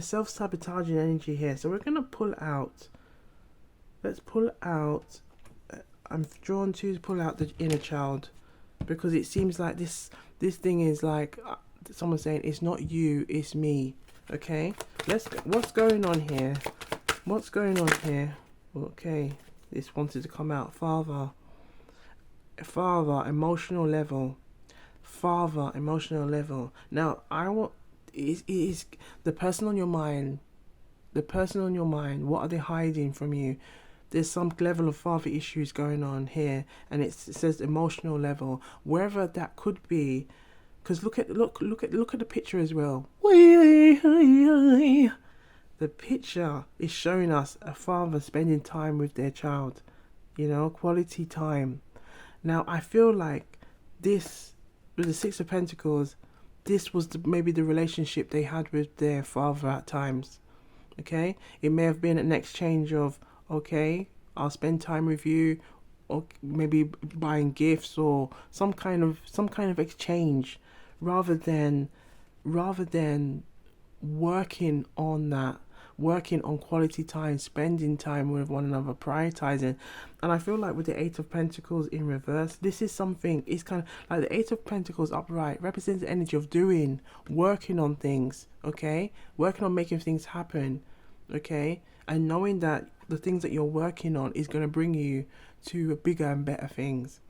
self-sabotaging energy here. So we're gonna pull out. Let's pull out. I'm drawn to pull out the inner child, because it seems like this thing is like someone saying it's not you, it's me. Okay, what's going on here? What's going on here? Okay, this wanted to come out. Father, emotional level. Father, emotional level. Now, is the person on your mind. The person on your mind. What are they hiding from you? There's some level of father issues going on here, and it says emotional level. Wherever that could be. Because look at the picture as well. The picture is showing us a father spending time with their child, you know, quality time. Now I feel like this, with the Six of Pentacles, this was maybe the relationship they had with their father at times. Okay, it may have been an exchange of, okay, I'll spend time with you, or maybe buying gifts or some kind of exchange. Rather than working on quality time, spending time with one another, prioritizing. And I feel like with the Eight of Pentacles in reverse, this is something, it's kind of like the Eight of Pentacles upright represents the energy of working on things, okay, working on making things happen, okay, and knowing that the things that you're working on is going to bring you to bigger and better things.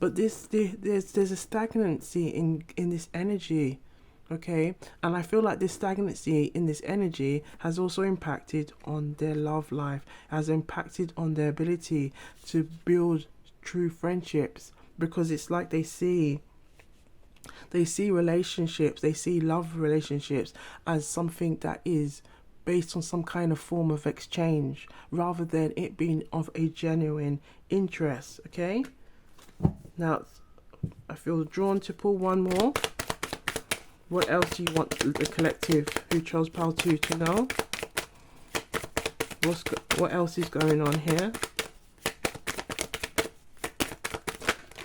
But there's a stagnancy in this energy, okay? And I feel like this stagnancy in this energy has also impacted on their love life, has impacted on their ability to build true friendships, because it's like they see relationships, they see love relationships as something that is based on some kind of form of exchange, rather than it being of a genuine interest, okay? Now, I feel drawn to pull one more. What else do you want the collective who chose pile 2 to know? What else is going on here?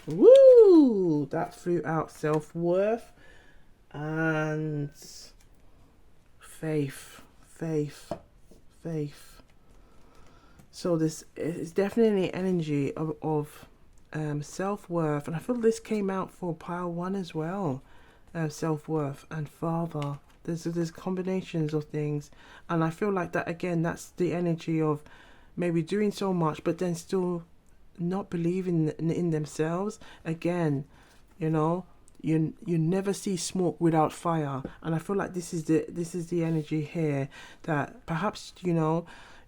Woo! That flew out. Self-worth and faith. So this is definitely energy of self-worth, and I feel this came out for pile 1 as well. Self-worth and father, there's combinations of things, and I feel like that again, that's the energy of maybe doing so much but then still not believing in themselves. Again, you know, you never see smoke without fire, and I feel like this is the energy here, that perhaps, you know,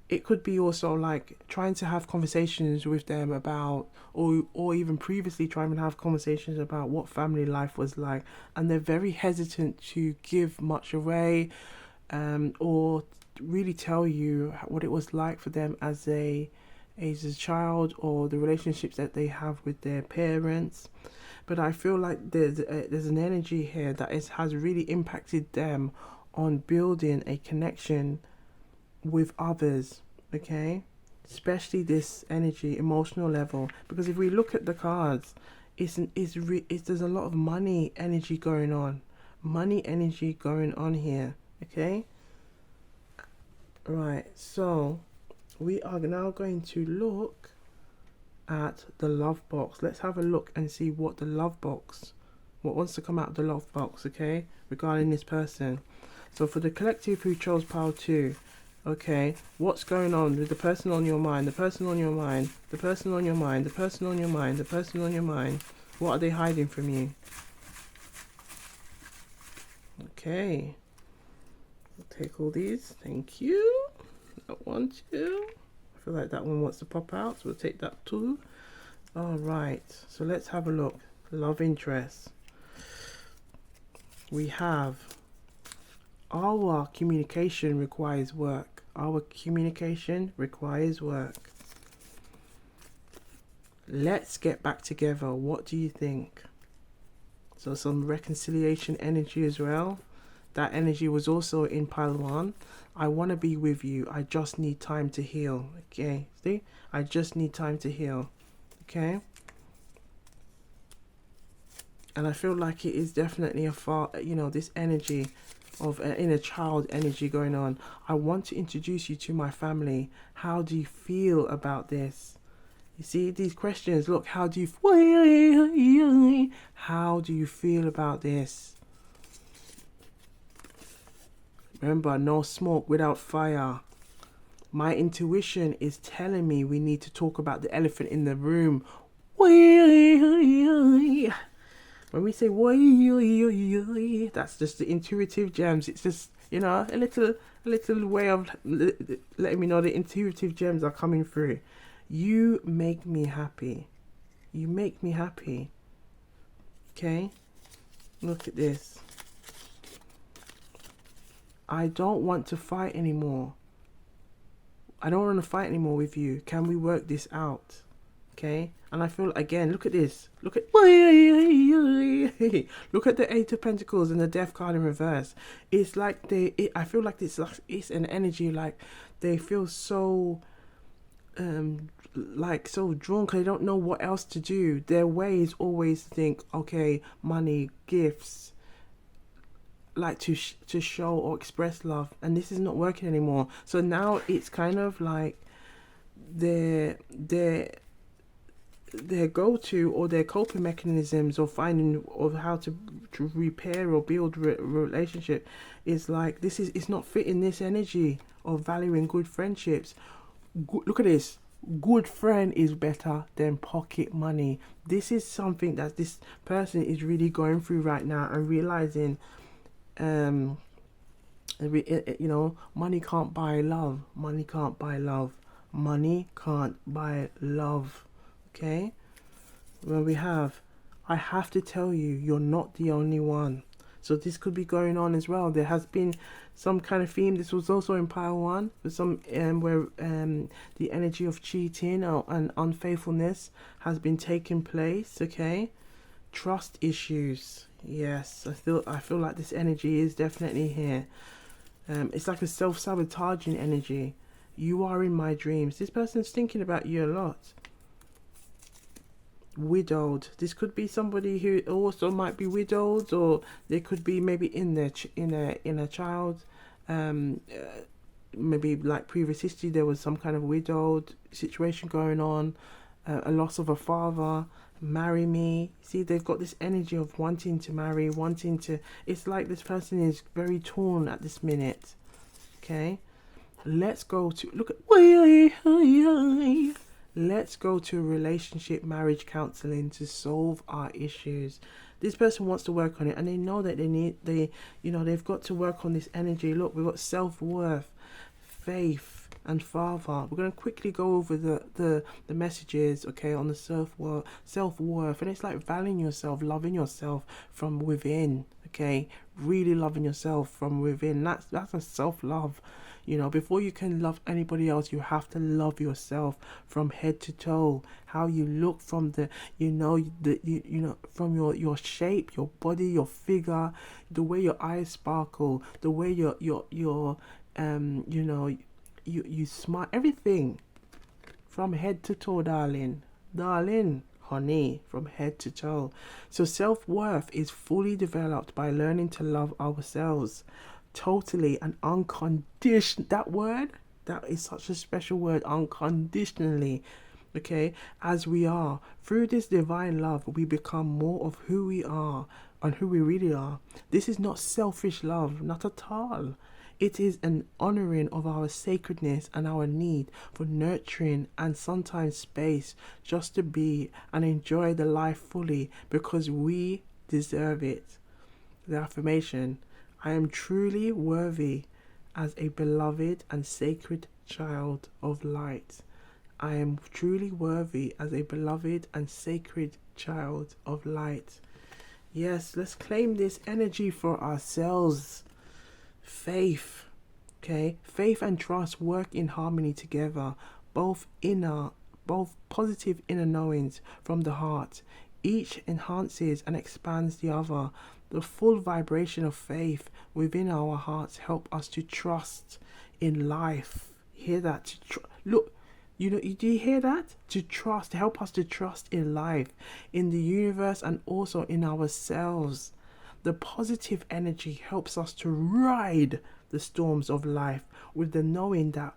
it could be also like trying to have conversations with them about, or even previously trying to have conversations about what family life was like, and they're very hesitant to give much away, or really tell you what it was like for them as a child, or the relationships that they have with their parents. But I feel like there's an energy here that has really impacted them on building a connection with others, okay? Especially this energy, emotional level. Because if we look at the cards, there's a lot of money energy going on. Money energy going on here, okay? Right, so we are now going to look at the love box. Let's have a look and see what the love box, what wants to come out of the love box, okay, regarding this person. So for the collective who chose pile 2, okay, what's going on with the person on your mind, the person on your mind, the person on your mind, the person on your mind, the person on your mind? What are they hiding from you? Okay, I'll take all these. Thank you. That one too. I feel like that one wants to pop out, so we'll take that too. All right, so let's have a look. Love interest. We have our communication requires work. Our communication requires work. Let's get back together. What do you think? So some reconciliation energy as well. That energy was also in pile 1. I want to be with you. I just need time to heal. Okay, see? I just need time to heal. Okay? And I feel like it is definitely this energy of inner child energy going on. I want to introduce you to my family. How do you feel about this? You see these questions. Look, how do you feel about this? Remember, no smoke without fire. My intuition is telling me we need to talk about the elephant in the room. When we say that's just the intuitive gems. It's just, a little way of letting me know the intuitive gems are coming through. You make me happy. You make me happy. Okay? Look at this. I don't want to fight anymore. I don't want to fight anymore with you. Can we work this out? Okay? And I feel, again, look at this. Look at look at the 8 of Pentacles and the Death card in reverse. It's like I feel like it's an energy like they feel so so drawn because they don't know what else to do. Their way is always to think, okay, money, gifts, like to show or express love, and this is not working anymore. So now it's kind of like their go-to or their coping mechanisms or finding of how to repair or build relationship is like it's not fitting this energy of valuing good friendships. Look at this. Good friend is better than pocket money. This is something that this person is really going through right now and realizing money can't buy love. Money can't buy love. Money can't buy love. Okay? Well, we have, I have to tell you, you're not the only one. So this could be going on as well. There has been some kind of theme. This was also in pile 1 with some where the energy of cheating and unfaithfulness has been taking place. Okay, trust issues. Yes, I feel like this energy is definitely here. It's like a self-sabotaging energy. You are in my dreams. This person's thinking about you a lot. Widowed. This could be somebody who also might be widowed, or they could be maybe in a child. Maybe like previous history, there was some kind of widowed situation going on, a loss of a father. Marry me. See, they've got this energy of wanting to marry, wanting to. It's like this person is very torn at this minute. Okay, let's go to look at. Let's go to relationship marriage counseling to solve our issues. This person wants to work on it, and they know that they've got to work on this energy. Look, we've got self-worth, faith, and father. We're going to quickly go over the messages, okay, on the self-worth, and it's like valuing yourself, loving yourself from within, okay, really loving yourself from within. That's a self-love. You know, before you can love anybody else, you have to love yourself from head to toe. How you look from the, from your shape, your body, your figure, the way your eyes sparkle, the way you smile, everything from head to toe, darling, honey, from head to toe. So self-worth is fully developed by learning to love ourselves totally and unconditionally. That is such a special word, unconditionally. Okay, as we are. Through this divine love, we become more of who we are and who we really are. This is not selfish love, not at all. It is an honoring of our sacredness and our need for nurturing and sometimes space just to be and enjoy the life fully because we deserve it. The affirmation: I am truly worthy as a beloved and sacred child of light. I am truly worthy as a beloved and sacred child of light. Yes, let's claim this energy for ourselves. Faith. Okay, faith and trust work in harmony together, both positive inner knowings from the heart. Each enhances and expands the other. The full vibration of faith within our hearts help us to trust in life. Hear that? Look, do you hear that? To trust, help us to trust in life, in the universe, and also in ourselves. The positive energy helps us to ride the storms of life with the knowing that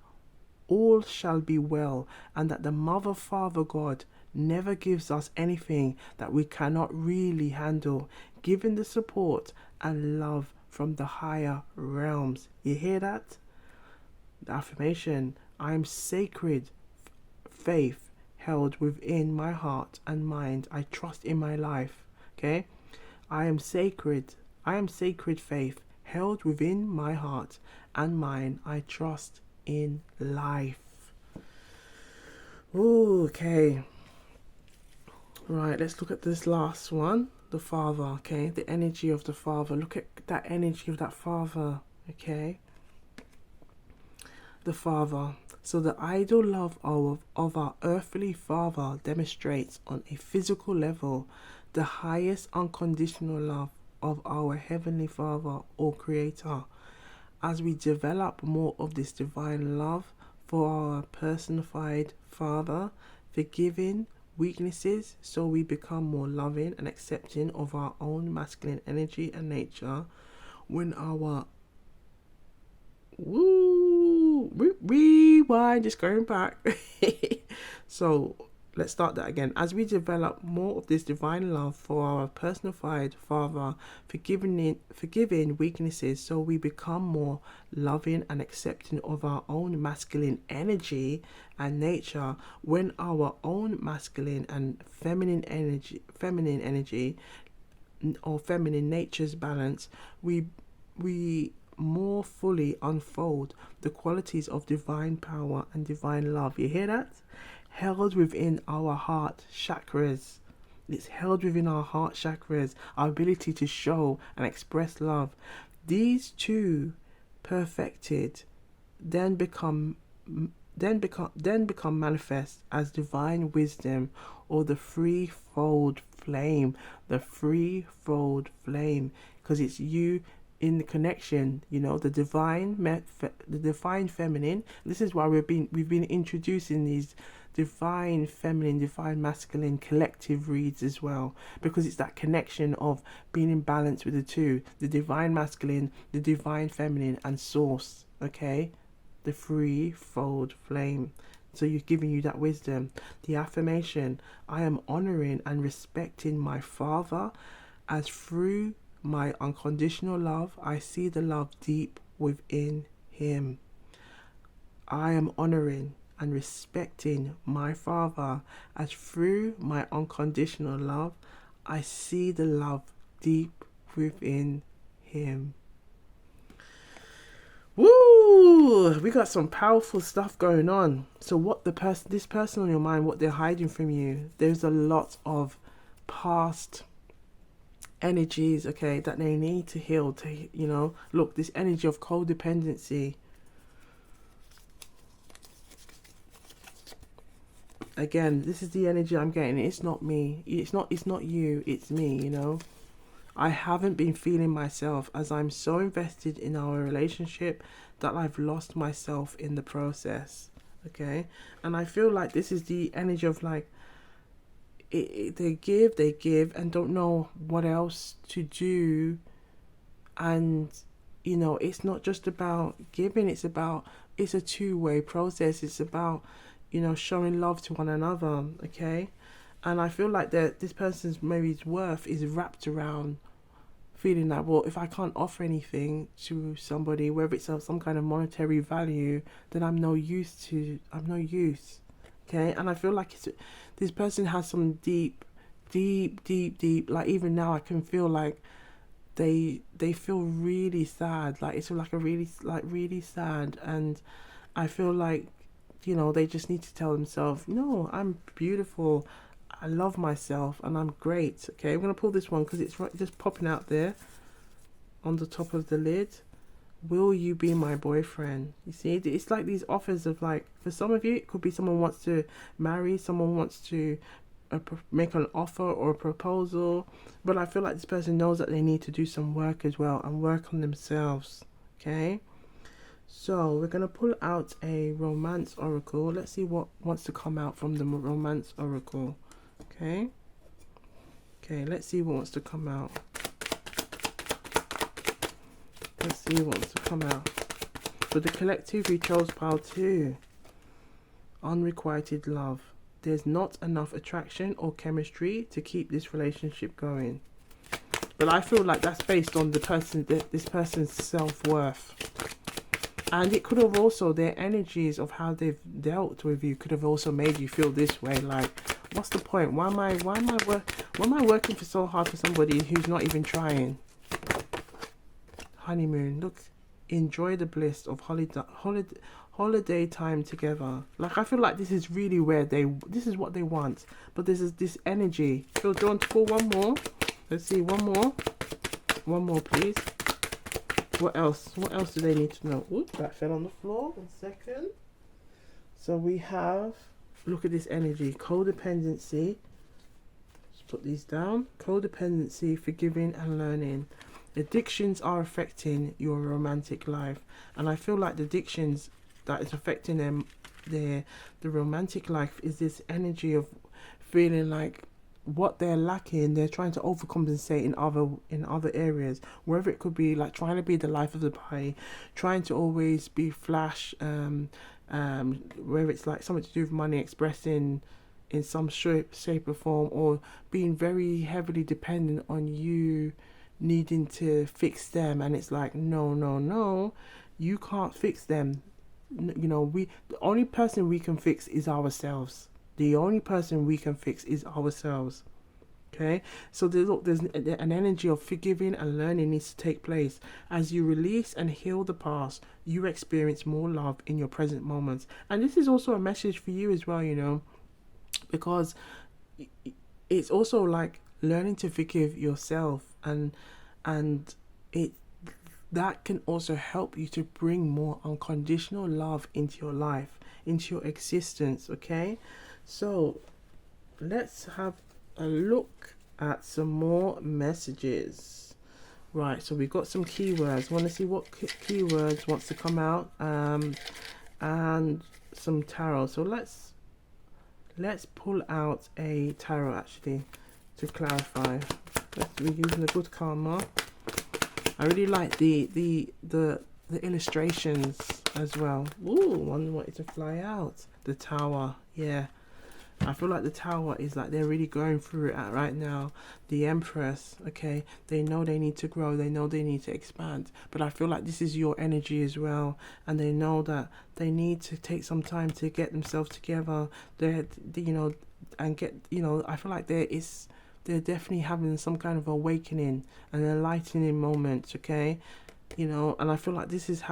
all shall be well and that the Mother, Father, God never gives us anything that we cannot really handle, given the support and love from the higher realms. You hear that? The affirmation: I am sacred faith held within my heart and mind. I trust in my life. Okay? I am sacred faith held within my heart and mind. I trust in life. Ooh, okay. Right, let's look at this last one. The Father, okay? The energy of the Father. Look at that energy of that Father, okay? The Father. So the ideal love of our earthly Father demonstrates on a physical level the highest unconditional love of our Heavenly Father or Creator. As we develop more of this divine love for our personified Father, forgiving weaknesses, so we become more loving and accepting of our own masculine energy and nature. When our rewind, just going back. So let's start that again. As we develop more of this divine love for our personified Father, forgiving weaknesses, so we become more loving and accepting of our own masculine energy and nature. When our own masculine and feminine energy or feminine nature's balance, we more fully unfold the qualities of divine power and divine love. You hear that? Held within our heart chakras. It's held within our heart chakras, our ability to show and express love. These two perfected then become manifest as divine wisdom, or the threefold flame. The threefold flame, because it's you in the connection, the divine feminine. This is why we've been introducing these divine feminine, divine masculine collective reads as well, because it's that connection of being in balance with the two, the divine masculine, the divine feminine, and source. Okay, the threefold flame. So you're giving you that wisdom. The affirmation: I am honoring and respecting my Father, as through my unconditional love, I see the love deep within him. I am honoring and respecting my Father, as through my unconditional love, I see the love deep within him. Woo! We got some powerful stuff going on. So what this person on your mind, what they're hiding from you, there's a lot of past energies, okay, that they need to heal. Look, this energy of codependency, again, this is the energy I'm getting. It's not me. It's not you. It's me, you know. I haven't been feeling myself as I'm so invested in our relationship that I've lost myself in the process. Okay? And I feel like this is the energy of like they give and don't know what else to do. And you know, it's not just about giving, it's a two-way process. It's about, you know, showing love to one another. Okay? And I feel like that this person's maybe worth is wrapped around feeling like, well, if I can't offer anything to somebody, whether it's of some kind of monetary value, then I'm no use. Okay? And I feel like this person has some deep, like even now I can feel like they feel really sad. Like it's like a really sad. And I feel like, you know, they just need to tell themselves, no, I'm beautiful, I love myself, and I'm great. Okay, I'm gonna pull this one because it's just popping out there on the top of the lid. Will you be my boyfriend? You see, it's like these offers of like, for some of you, it could be someone wants to marry, someone wants to make an offer or a proposal, but I feel like this person knows that they need to do some work as well and work on themselves. Okay, so we're gonna pull out a romance oracle. Let's see what wants to come out from the romance oracle. Okay, let's see what wants to come out. Let's see what wants to come out. For the collective, we chose pile 2. Unrequited love. There's not enough attraction or chemistry to keep this relationship going. But I feel like that's based on this person's self-worth. And it could have also, their energies of how they've dealt with you could have also made you feel this way. Like, what's the point? Why am I working for so hard for somebody who's not even trying? Honeymoon. Look, enjoy the bliss of holiday time together. Like, I feel like this is really where this is what they want. But this energy. Feel drawn to pull one more. Let's see, one more, please. What else do they need to know? Oops, that fell on the floor. 1 second. So we have, look at this energy. Codependency. Let's put these down. Codependency, forgiving and learning. Addictions are affecting your romantic life, and I feel like the addictions that is affecting them, the romantic life, is this energy of feeling like what they're lacking, they're trying to overcompensate in other areas, wherever it could be, like trying to be the life of the party, trying to always be flash, whether it's like something to do with money, expressing in some shape or form, or being very heavily dependent on you needing to fix them. And it's like, no, you can't fix them. You know, the only person we can fix is ourselves. The only person we can fix is ourselves. Okay, so there's an energy of forgiving and learning needs to take place. As you release and heal the past, you experience more love in your present moments. And this is also a message for you as well, you know, because it's also like learning to forgive yourself, and it that can also help you to bring more unconditional love into your life, into your existence. Okay, so let's have a look at some more messages. Right, so we've got some keywords. Want to see what keywords wants to come out, and some tarot. So let's pull out a tarot actually to clarify. We're using a good karma. I really like the illustrations as well. Ooh, one wanted to fly out. The Tower, yeah. I feel like the Tower is like they're really going through it right now. The Empress, okay, they know they need to grow, they know they need to expand, but I feel like this is your energy as well, and they know that they need to take some time to get themselves together. They're, you know, and get, you know, I feel like they're definitely having some kind of awakening and enlightening moment, okay, you know, and I feel like this is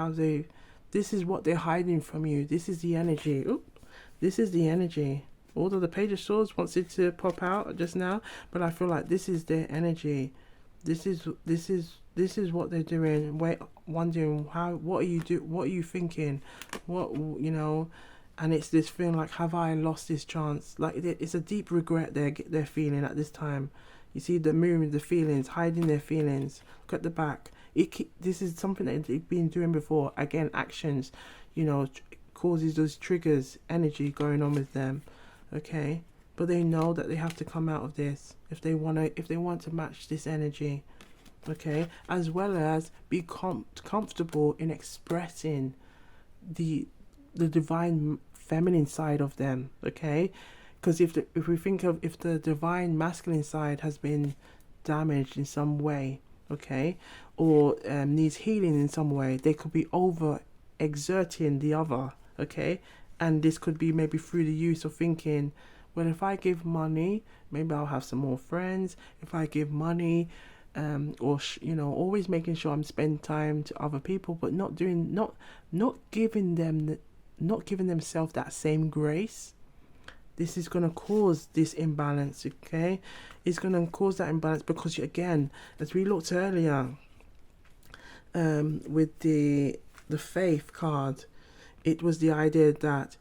what they're hiding from you. This is the energy. Oop, this is the energy. Although the Page of Swords wants it to pop out just now, but I feel like this is their energy. This is what they're doing. Wondering what are you thinking? What, you know, And it's this feeling like, have I lost this chance? Like it's a deep regret they're feeling at this time. You see the moon, the feelings, hiding their feelings. Look at the back. This is something that they've been doing before. Again, actions, causes those triggers, energy going on with them. Okay, but they know that they have to come out of this if they want to match this energy. Okay, as well as be comfortable in expressing the divine feminine side of them. Okay, because if we think of, if the divine masculine side has been damaged in some way, okay, or needs healing in some way, they could be over exerting the other. Okay, and this could be maybe through the use of thinking, well, if I give money, maybe I'll have some more friends. If I give money, always making sure I'm spending time to other people, but not giving themselves that same grace. This is going to cause this imbalance. Okay, it's going to cause that imbalance because, again, as we looked earlier, with the faith card, it was the idea that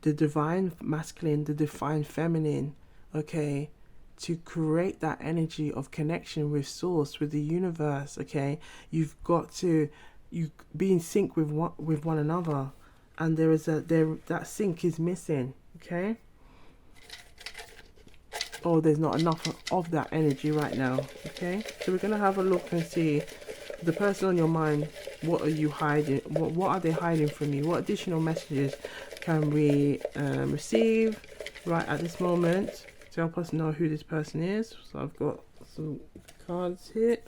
the divine masculine, the divine feminine, okay, to create that energy of connection with source, with the universe, okay, you've got to be in sync with one another, and that sync is missing. Okay, there's not enough of that energy right now. Okay, so we're gonna have a look and see the person on your mind. What are you hiding? What are they hiding from you? What additional messages can we receive right at this moment to help us know who this person is? So I've got some cards here.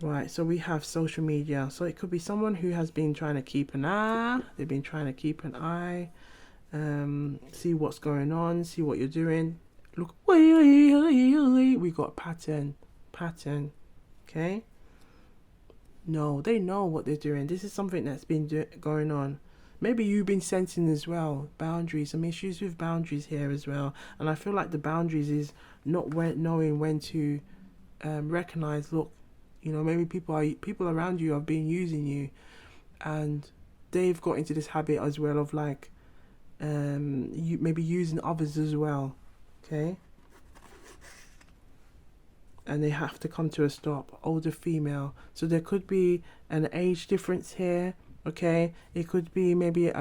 Right, so we have social media. So it could be someone who has been trying to keep an eye. They've been trying to keep an eye, see what's going on, see what you're doing. Look, we got pattern. Okay. No, they know what they're doing. This is something that's been going on. Maybe you've been sensing as well boundaries, some issues with boundaries here as well. And I feel like the boundaries is not knowing when to recognize. Look, maybe people around you have been using you, and they've got into this habit as well of like you maybe using others as well. Okay. And they have to come to a stop. Older female, so there could be an age difference here. Okay, it could be maybe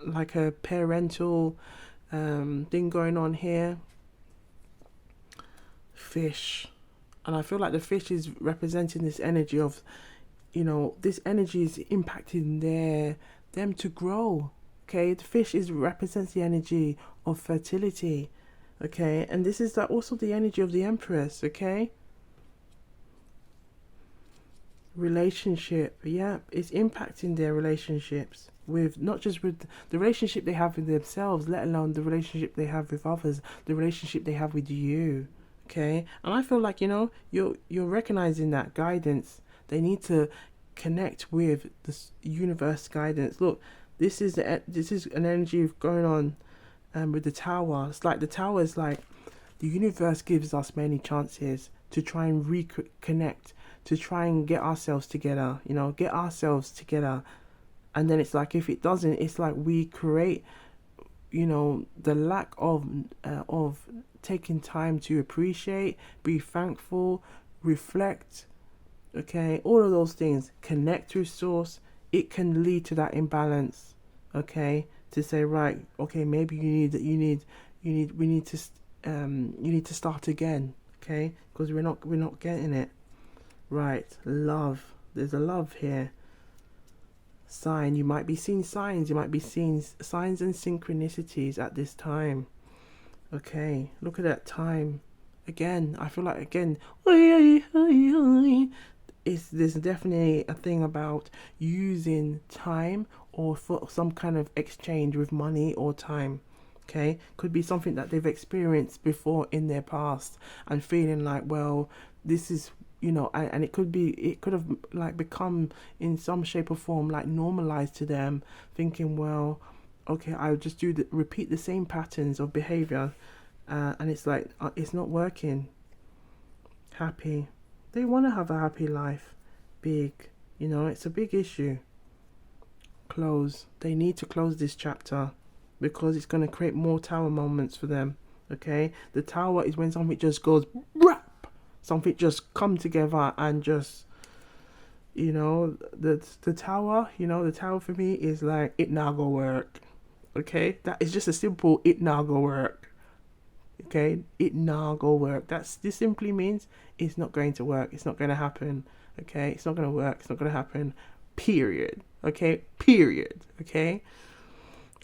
like a parental thing going on here. Fish, and I feel like the fish is representing this energy of, this energy is impacting them to grow. Okay, the fish represents the energy of fertility. Okay, and this is also the energy of the Empress. Okay, relationship, it's impacting their relationships with, not just with the relationship they have with themselves, let alone the relationship they have with others, the relationship they have with you. Okay, and I feel like you're recognizing that guidance. They need to connect with the universe guidance. Look, this is an energy going on. With the tower, it's like the tower is like the universe gives us many chances to try and reconnect, to try and get ourselves together, and then it's like if it doesn't, it's like we create, the lack of taking time to appreciate, be thankful, reflect. Okay, all of those things, connect with source. It can lead to that imbalance. Okay. To say, right, okay, maybe you need to start again, okay? Because we're not getting it right. Love, there's a love here. Sign, you might be seeing signs. You might be seeing signs and synchronicities at this time. Okay, look at that time. Again, I feel like there's definitely a thing about using time or for some kind of exchange with money or time. Okay, could be something that they've experienced before in their past and feeling like, well, this is, and it could have like become in some shape or form like normalized to them, thinking, well, okay, I'll just repeat the same patterns of behavior, and it's like it's not working. Happy, they want to have a happy life. Big, it's a big issue. close. They need to close this chapter because it's going to create more tower moments for them. Okay, the tower is when something just goes rap, something just come together and just, you know, the tower, you know, the tower for me is like, it now go work. Okay, that is just a simple it now go work. Okay, it now go work. This simply means it's not going to work. It's not going to happen. Okay, it's not going to work. It's not going to happen. Period. Okay, period. Okay,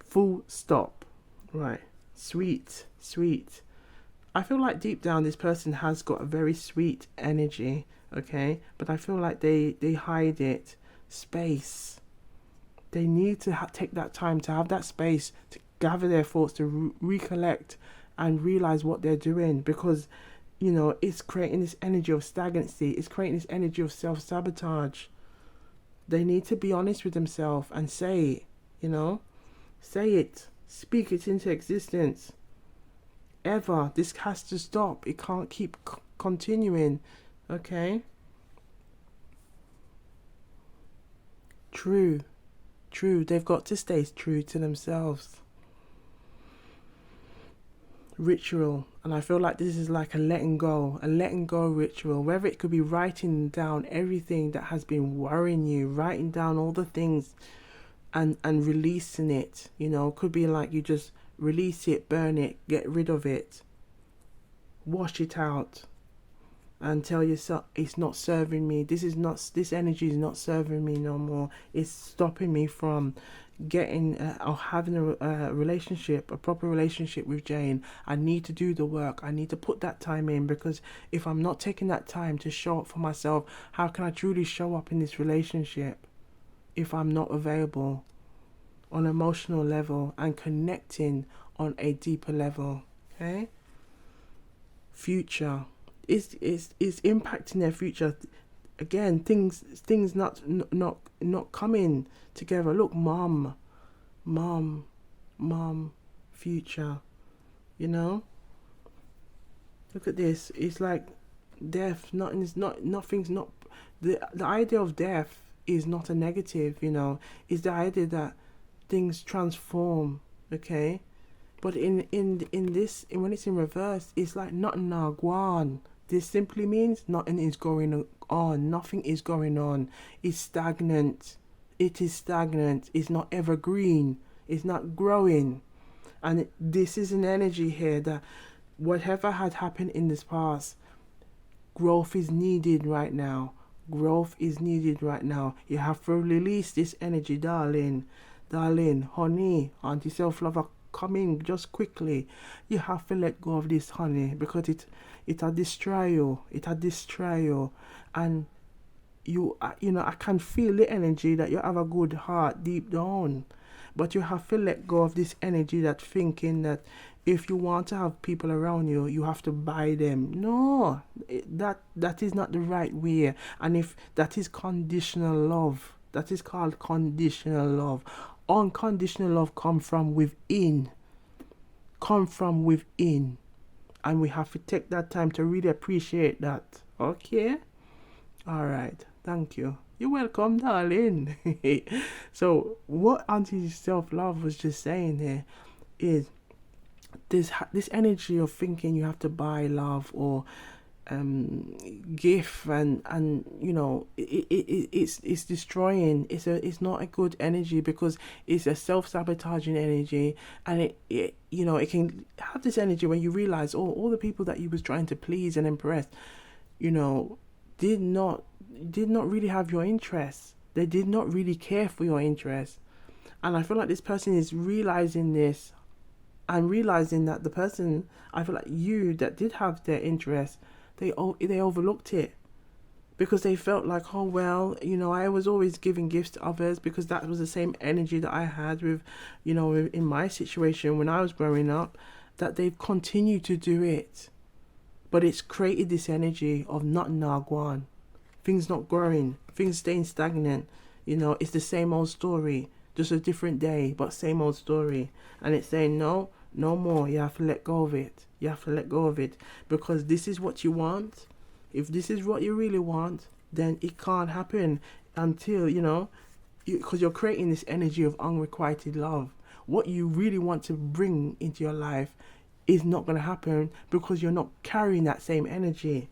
full stop. Right. Sweet. I feel like deep down this person has got a very sweet energy. Okay, but I feel like they hide it. Space. They need to take that time to have that space to gather their thoughts, to recollect and realize what they're doing, because, you know, it's creating this energy of stagnancy. It's creating this energy of self-sabotage. They need to be honest with themselves and say it, you know, say it, speak it into existence. Ever, this has to stop. It can't keep continuing. Okay, true, they've got to stay true to themselves. Ritual, and I feel like this is like a letting go ritual, whether it could be writing down everything that has been worrying you, writing down all the things and releasing it. You know, could be like you just release it, burn it, get rid of it, wash it out, and tell yourself, it's not serving me. This energy is not serving me no more. It's stopping me from getting or having a relationship, a proper relationship with Jane. I need to do the work. I need to put that time in, because if I'm not taking that time to show up for myself, how can I truly show up in this relationship if I'm not available on an emotional level and connecting on a deeper level? Okay, future is impacting their future. Again, things not coming together. Look, mom, future. You know, look at this. It's like death. Nothing's not. The idea of death is not a negative. You know, it's the idea that things transform. Okay, but in this, when it's in reverse, it's like nothing now gone. This simply means nothing is going on. Nothing is going on. It's stagnant. It is stagnant. It's not evergreen. It's not growing. And this is an energy here that whatever had happened in this past, growth is needed right now. Growth is needed right now. You have to release this energy, darling, honey, auntie self-lover, coming just quickly. You have to let go of this, honey, because it had destroy you, and you know, I can feel the energy that you have a good heart deep down, but you have to let go of this energy that thinking that if you want to have people around you, you have to buy them. No, that is not the right way. And if that is conditional love, that is called conditional love. Unconditional love come from within. And we have to take that time to really appreciate that. Okay? Alright. Thank you. You're welcome, darling. So, what Auntie Self-Love was just saying here is this energy of thinking you have to buy love or gift, and you know, it's destroying. It's not a good energy, because it's a self-sabotaging energy, and it you know, it can have this energy when you realize all the people that you was trying to please and impress, you know, did not really have your interests. They did not really care for your interests. And I feel like this person is realizing this, and realizing that the person, I feel like you that did have their interests, they overlooked it, because they felt like, oh well, you know, I was always giving gifts to others, because that was the same energy that I had with, you know, in my situation when I was growing up, that they've continued to do it. But it's created this energy of not nagwan, things not growing, things staying stagnant. You know, it's the same old story, just a different day, but same old story. And it's saying, no more. You have to let go of it. You have to let go of it, because this is what you want. If this is what you really want, then it can't happen until, you know, because you're creating this energy of unrequited love. What you really want to bring into your life is not going to happen because you're not carrying that same energy.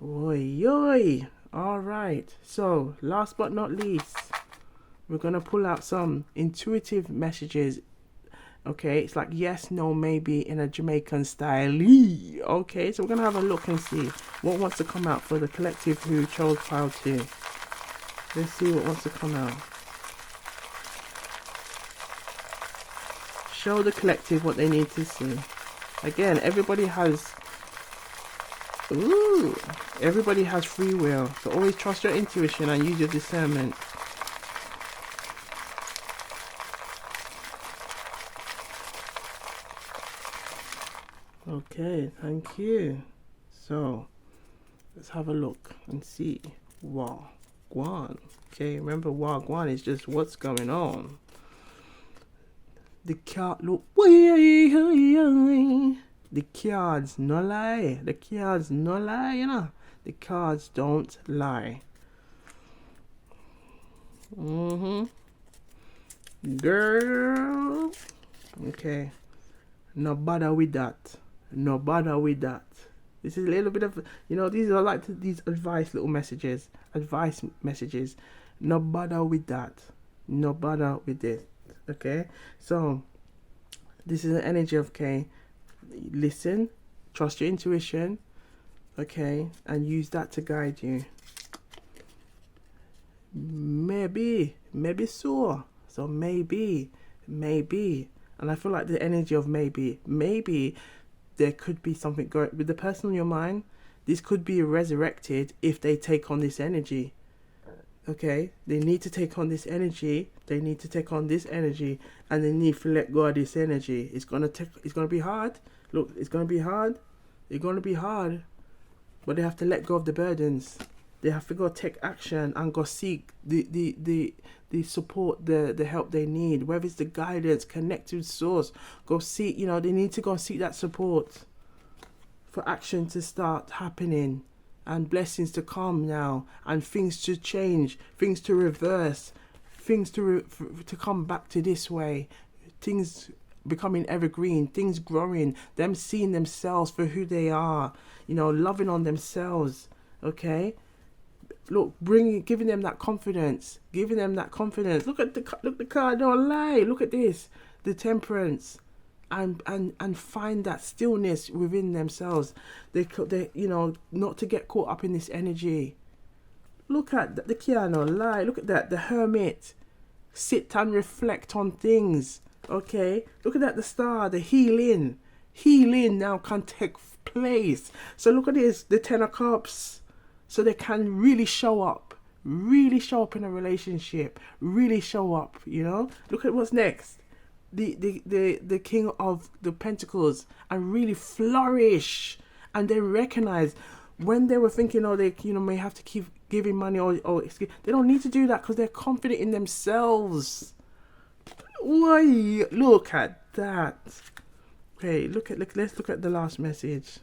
Oi, oi. All right. So, last but not least, we're going to pull out some intuitive messages. Okay, it's like yes, no, maybe in a Jamaican style. Okay, so we're going to have a look and see what wants to come out for the collective who chose pile 2. Let's see what wants to come out. Show the collective what they need to see. Again, everybody has free will. So always trust your intuition and use your discernment. Okay, thank you. So let's have a look and see. Wagwan. Okay, remember Wagwan is just what's going on. The card look. The cards no lie. The cards no lie, you know. The cards don't lie. Girl. Okay. No bother with that. No bother with that. This is a little bit of, these are like these advice messages. No bother with that. No bother with this. Okay? So, this is an energy of, okay, listen, trust your intuition, okay, and use that to guide you. Maybe so. So, maybe. And I feel like the energy of maybe there could be something going with the person on your mind. This could be resurrected if they take on this energy. Okay, they need to take on this energy. They need to take on this energy, and they need to let go of this energy. It's gonna be hard. Look, it's gonna be hard. It's gonna be hard, but they have to let go of the burdens. They have to go take action and go seek the support, the help they need. Whether it's the guidance, connect with source. Go seek. They need to go seek that support for action to start happening. And blessings to come now, and things to change, things to reverse, things to come back to this way, things becoming evergreen, things growing, them seeing themselves for who they are, loving on themselves. Okay, look, giving them that confidence, Look at the card, don't lie. Look at this, the Temperance. And find that stillness within themselves. They not to get caught up in this energy. Look at the Kiano lie. Look at that, the Hermit. Sit and reflect on things. Okay, look at that, the Star, the healing now can take place. So look at this, the Ten of Cups. So they can really show up in a relationship. Really show up. Look at what's next. The King of the Pentacles, and really flourish, and they recognize when they were thinking, they may have to keep giving money or they don't need to do that because they're confident in themselves. Why? Look at that. Okay, let's look at the last message.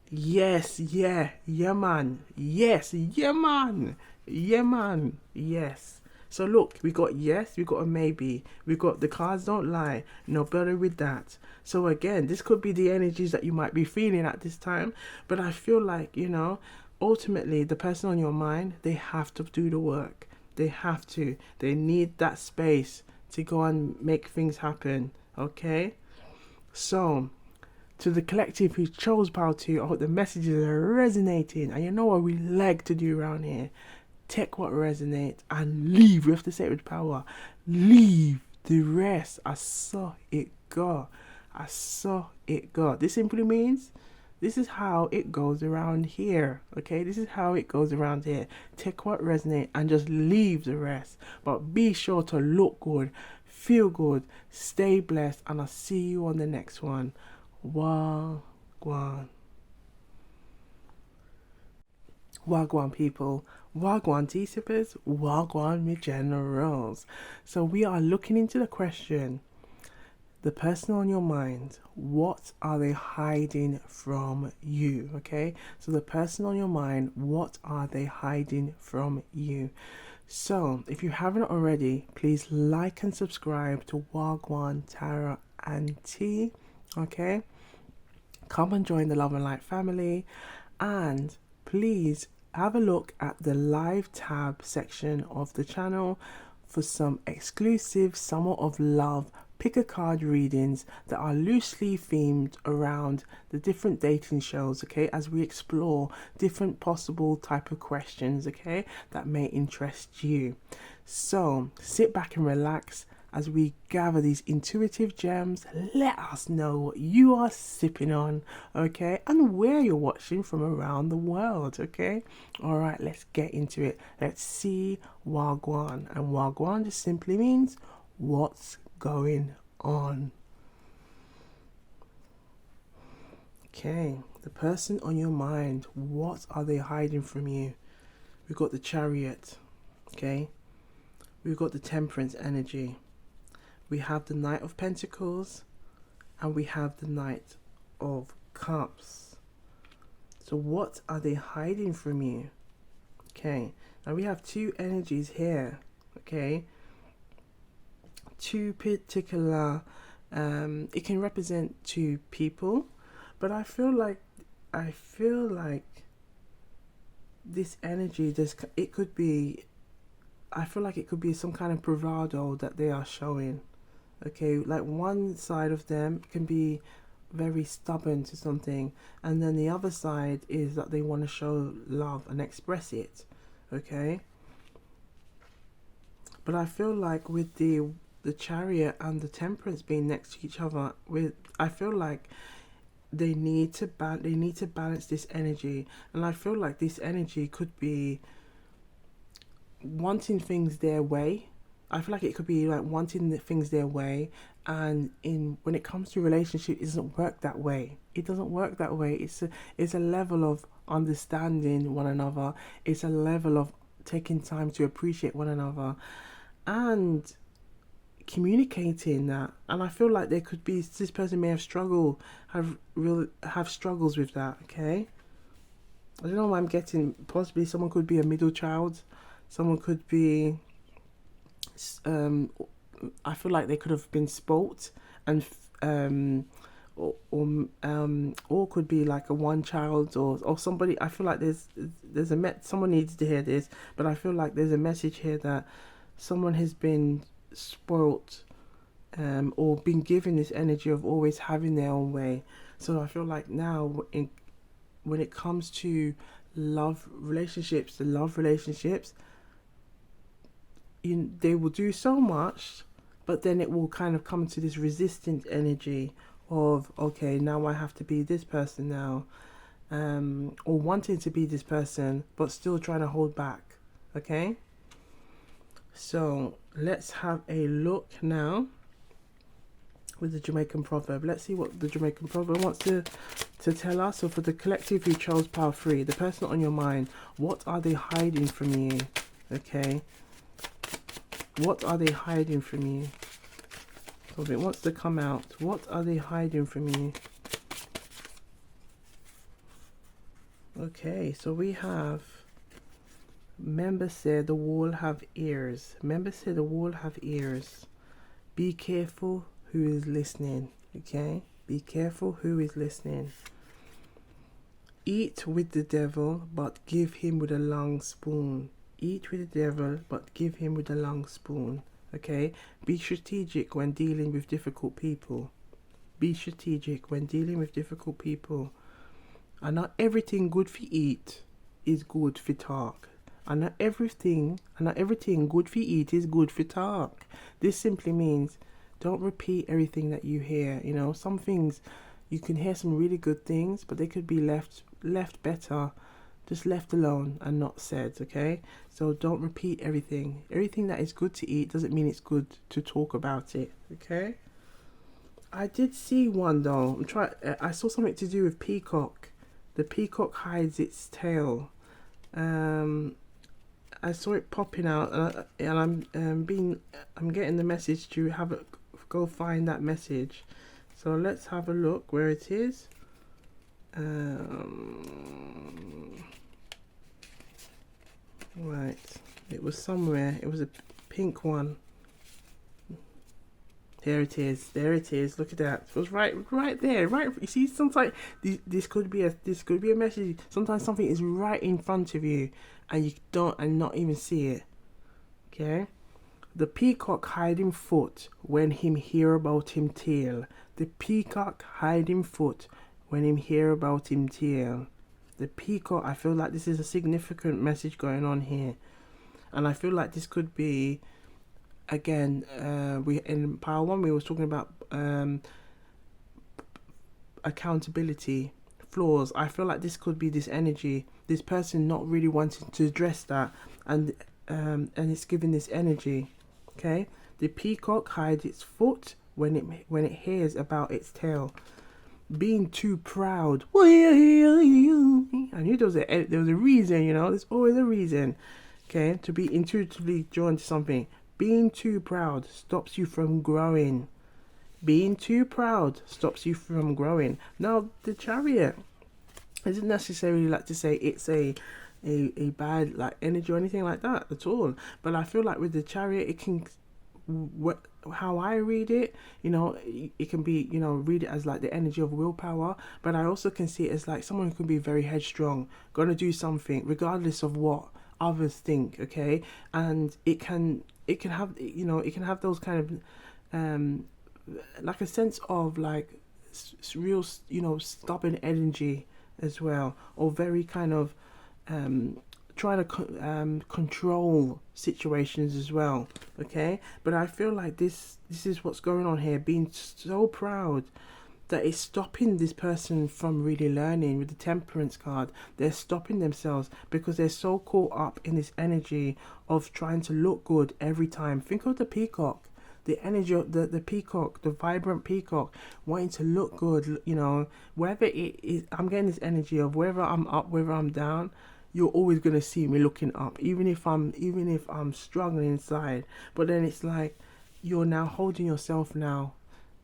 Yes, yeah, man. Yes, yeah, man. Yeah, man. Yes. So look, we got yes, we got a maybe, we got the cards don't lie, no better with that. So again, this could be the energies that you might be feeling at this time, but I feel like, ultimately the person on your mind, they have to do the work. They need that space to go and make things happen. Okay? So, to the collective who chose Pile 2, I hope the messages are resonating. And you know what we like to do around here? Take what resonates and leave with the sacred power. Leave the rest. I saw it go. This simply means this is how it goes around here. Okay, this is how it goes around here. Take what resonates and just leave the rest. But be sure to look good, feel good, stay blessed, and I'll see you on the next one. Wagwan. Wagwan people. Wagwan tea sippers, Wagwan me generals. So we are looking into the question, the person on your mind, what are they hiding from you? Okay, so the person on your mind, what are they hiding from you? So if you haven't already, please like and subscribe to Wagwan Tarot and Tea. Okay, come and join the Love and Light family, and please have a look at the live tab section of the channel for some exclusive Summer of Love pick a card readings that are loosely themed around the different dating shows, okay, as we explore different possible type of questions, okay, that may interest you. So sit back and relax as we gather these intuitive gems. Let us know what you are sipping on, okay, and where you're watching from around the world, okay. All right, let's get into it. Let's see Wagwan. And Wagwan just simply means what's going on. Okay, the person on your mind, what are they hiding from you? We've got the Chariot, okay, we've got the Temperance energy, we have the Knight of Pentacles, and we have the Knight of Cups. So what are they hiding from you? Okay, now we have two energies here, okay, two particular, it can represent two people, but I feel like this energy, it could be, I feel like it could be some kind of bravado that they are showing. Okay, like one side of them can be very stubborn to something, and then the other side is that they want to show love and express it. Okay, but I feel like with the Chariot and the Temperance being next to each other, I feel like they need to balance this energy, and I feel like this energy could be wanting things their way. I feel like it could be like wanting the things their way, and when it comes to relationship, it doesn't work that way. It doesn't work that way. It's a level of understanding one another. It's a level of taking time to appreciate one another and communicating that. And I feel like there could be, this person may have struggles with that. Okay, I don't know why I'm getting, possibly someone could be a middle child, someone could be I feel like they could have been spoilt, and or could be like a one child, or somebody. I feel like someone needs to hear this, but I feel like there's a message here that someone has been spoilt, or been given this energy of always having their own way. So I feel like now, when it comes to the love relationships, they will do so much, but then it will kind of come to this resistant energy of, okay, now I have to be this person now, or wanting to be this person but still trying to hold back. Okay, so let's have a look now with the Jamaican proverb. Let's see what the Jamaican proverb wants to tell us. So for the collective who chose pile 3, the person on your mind, what are they hiding from you? Okay, what are they hiding from you? So if it wants to come out, what are they hiding from you? Okay, so we have, members say the wall have ears. Members say the wall have ears. Be careful who is listening. Okay, be careful who is listening. Eat with the devil, but give him with a long spoon. Eat with the devil, but give him with a long spoon. Okay, be strategic when dealing with difficult people. Be strategic when dealing with difficult people. And not everything good for eat is good for talk. And not everything good for eat is good for talk. This simply means don't repeat everything that you hear. You know, some things, you can hear some really good things, but they could be left better, just left alone and not said. Okay, so don't repeat everything. Everything that is good to eat doesn't mean it's good to talk about it. Okay, I did see one though. I saw something to do with peacock. The peacock hides its tail. I saw it popping out, and I'm getting the message to have go find that message. So let's have a look where it is. Right, it was somewhere. It was a pink one. There it is. There it is. Look at that. It was right there. Right. You see, sometimes this could be a message. Sometimes something is right in front of you, and you don't and not even see it. Okay. The peacock hiding foot when him hear about him tail. The peacock hiding foot when him hear about him tail. The peacock. I feel like this is a significant message going on here, and I feel like this could be. Again, we in Power 1 we was talking about accountability, flaws. I feel like this could be this energy, this person not really wanting to address that, and it's giving this energy. Okay, the peacock hides its foot when it hears about its tail. Being too proud. I knew there was a reason. You know, there's always a reason. Okay, to be intuitively drawn to something. Being too proud stops you from growing. Being too proud stops you from growing. Now, the Chariot isn't necessarily like to say it's a bad like energy or anything like that at all. But I feel like with the Chariot, it can, how I read it, you know, it can be, you know, read it as like the energy of willpower. But I also can see it as like someone who can be very headstrong, gonna do something regardless of what others think. Okay, and it can have, you know, it can have those kind of like a sense of like real, you know, stubborn energy as well, or very kind of trying to control situations as well. Okay, but I feel like this is what's going on here, being so proud that it's stopping this person from really learning. With the Temperance card, they're stopping themselves because they're so caught up in this energy of trying to look good every time. Think of the peacock, the energy of the peacock, the vibrant peacock, wanting to look good. You know, wherever it is, I'm getting this energy of whether I'm up, whether I'm down, you're always gonna see me looking up, even if I'm struggling inside. But then it's like you're now holding yourself now.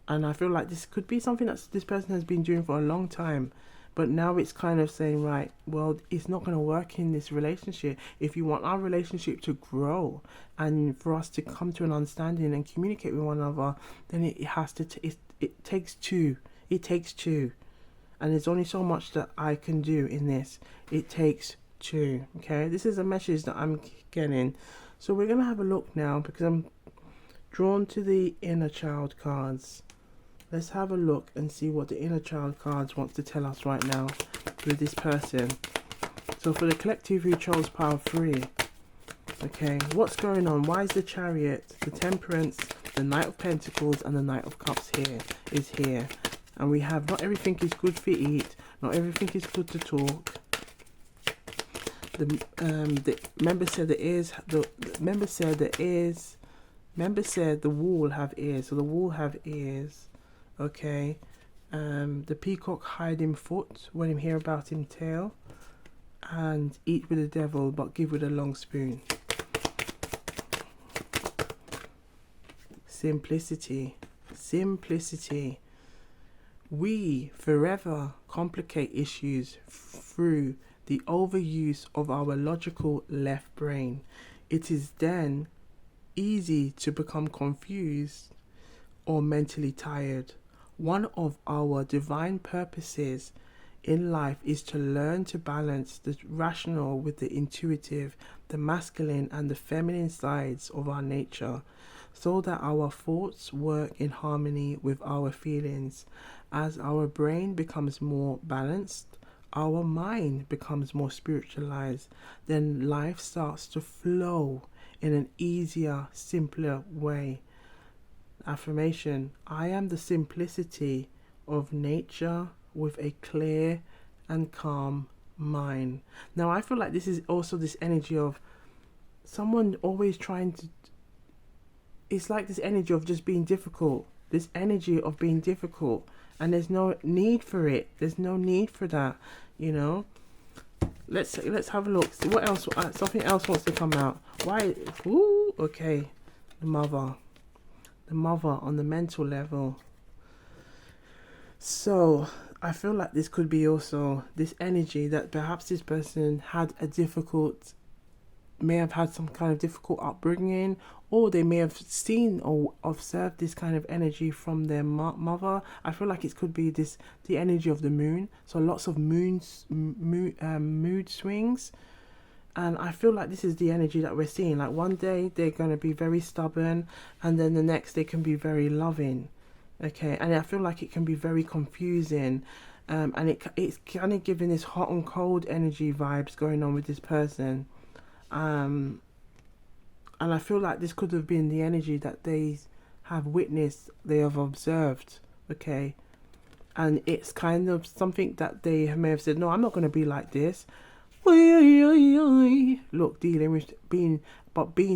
And I feel like this could be something that this person has been doing for a long time. But now it's kind of saying, right, well, it's not going to work in this relationship. If you want our relationship to grow and for us to come to an understanding and communicate with one another, then it has to, it takes two. It takes two. And there's only so much that I can do in this. It takes two. Okay, this is a message that I'm getting. So we're going to have a look now because I'm drawn to the inner child cards. Let's have a look and see what the inner child cards wants to tell us right now with this person. So for the collective who chose Power 3, okay, what's going on? Why is the Chariot, the Temperance, the Knight of Pentacles and the Knight of Cups here? And we have not everything is good for eat, not everything is good to talk. The member said the wall have ears, so the wall have ears. Okay, the peacock hide him foot when him hear about him tail, and eat with the devil but give with a long spoon. Simplicity. We forever complicate issues through the overuse of our logical left brain. It is then easy to become confused or mentally tired. One of our divine purposes in life is to learn to balance the rational with the intuitive, the masculine and the feminine sides of our nature, so that our thoughts work in harmony with our feelings. As our brain becomes more balanced, our mind becomes more spiritualized, then life starts to flow in an easier, simpler way. Affirmation: I am the simplicity of nature with a clear and calm mind. Now I feel like this is also this energy of someone always trying to, it's like this energy of just being difficult, this energy of being difficult, and there's no need for it. There's no need for that, you know. Let's have a look. See what else. Something else wants to come out. Why? Ooh, okay. The Mother. the mother on the mental level. So I feel like this could be also this energy that perhaps this person had a difficult, may have had some kind of difficult upbringing, or they may have seen or observed this kind of energy from their mother. I feel like it could be this, the energy of the moon. So lots of mood swings. And I feel like this is the energy that we're seeing. Like one day they're going to be very stubborn, and then the next they can be very loving. Okay, and I feel like it can be very confusing, and it's kind of giving this hot and cold energy vibes going on with this person, and I feel like this could have been the energy that they have witnessed, they have observed. Okay, and it's kind of something that they may have said, no, I'm not going to be like this. Look, dealing with being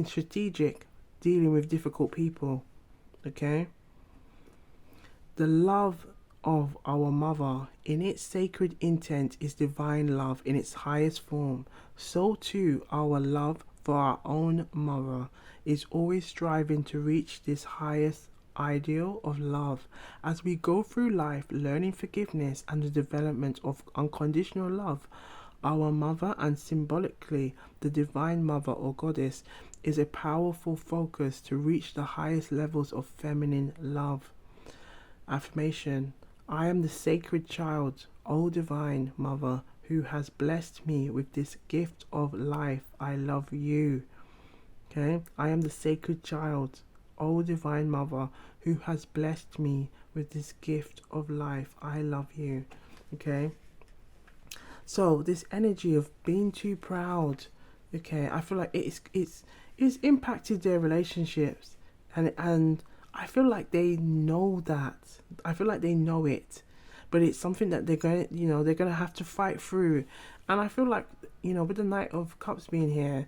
strategic, dealing with difficult people. Okay. The love of our mother in its sacred intent is divine love in its highest form. So too our love for our own mother is always striving to reach this highest ideal of love. As we go through life learning forgiveness and the development of unconditional love, our mother, and symbolically the divine mother or goddess, is a powerful focus to reach the highest levels of feminine love. Affirmation: I am the sacred child, O divine mother, who has blessed me with this gift of life. I love you. Okay, I am the sacred child, O divine mother, who has blessed me with this gift of life. I love you. Okay, so this energy of being too proud, okay, I feel like it's impacted their relationships, and I feel like they know that. I feel like they know it, but it's something that they're going, they're going to have to fight through. And I feel like, with the Knight of Cups being here,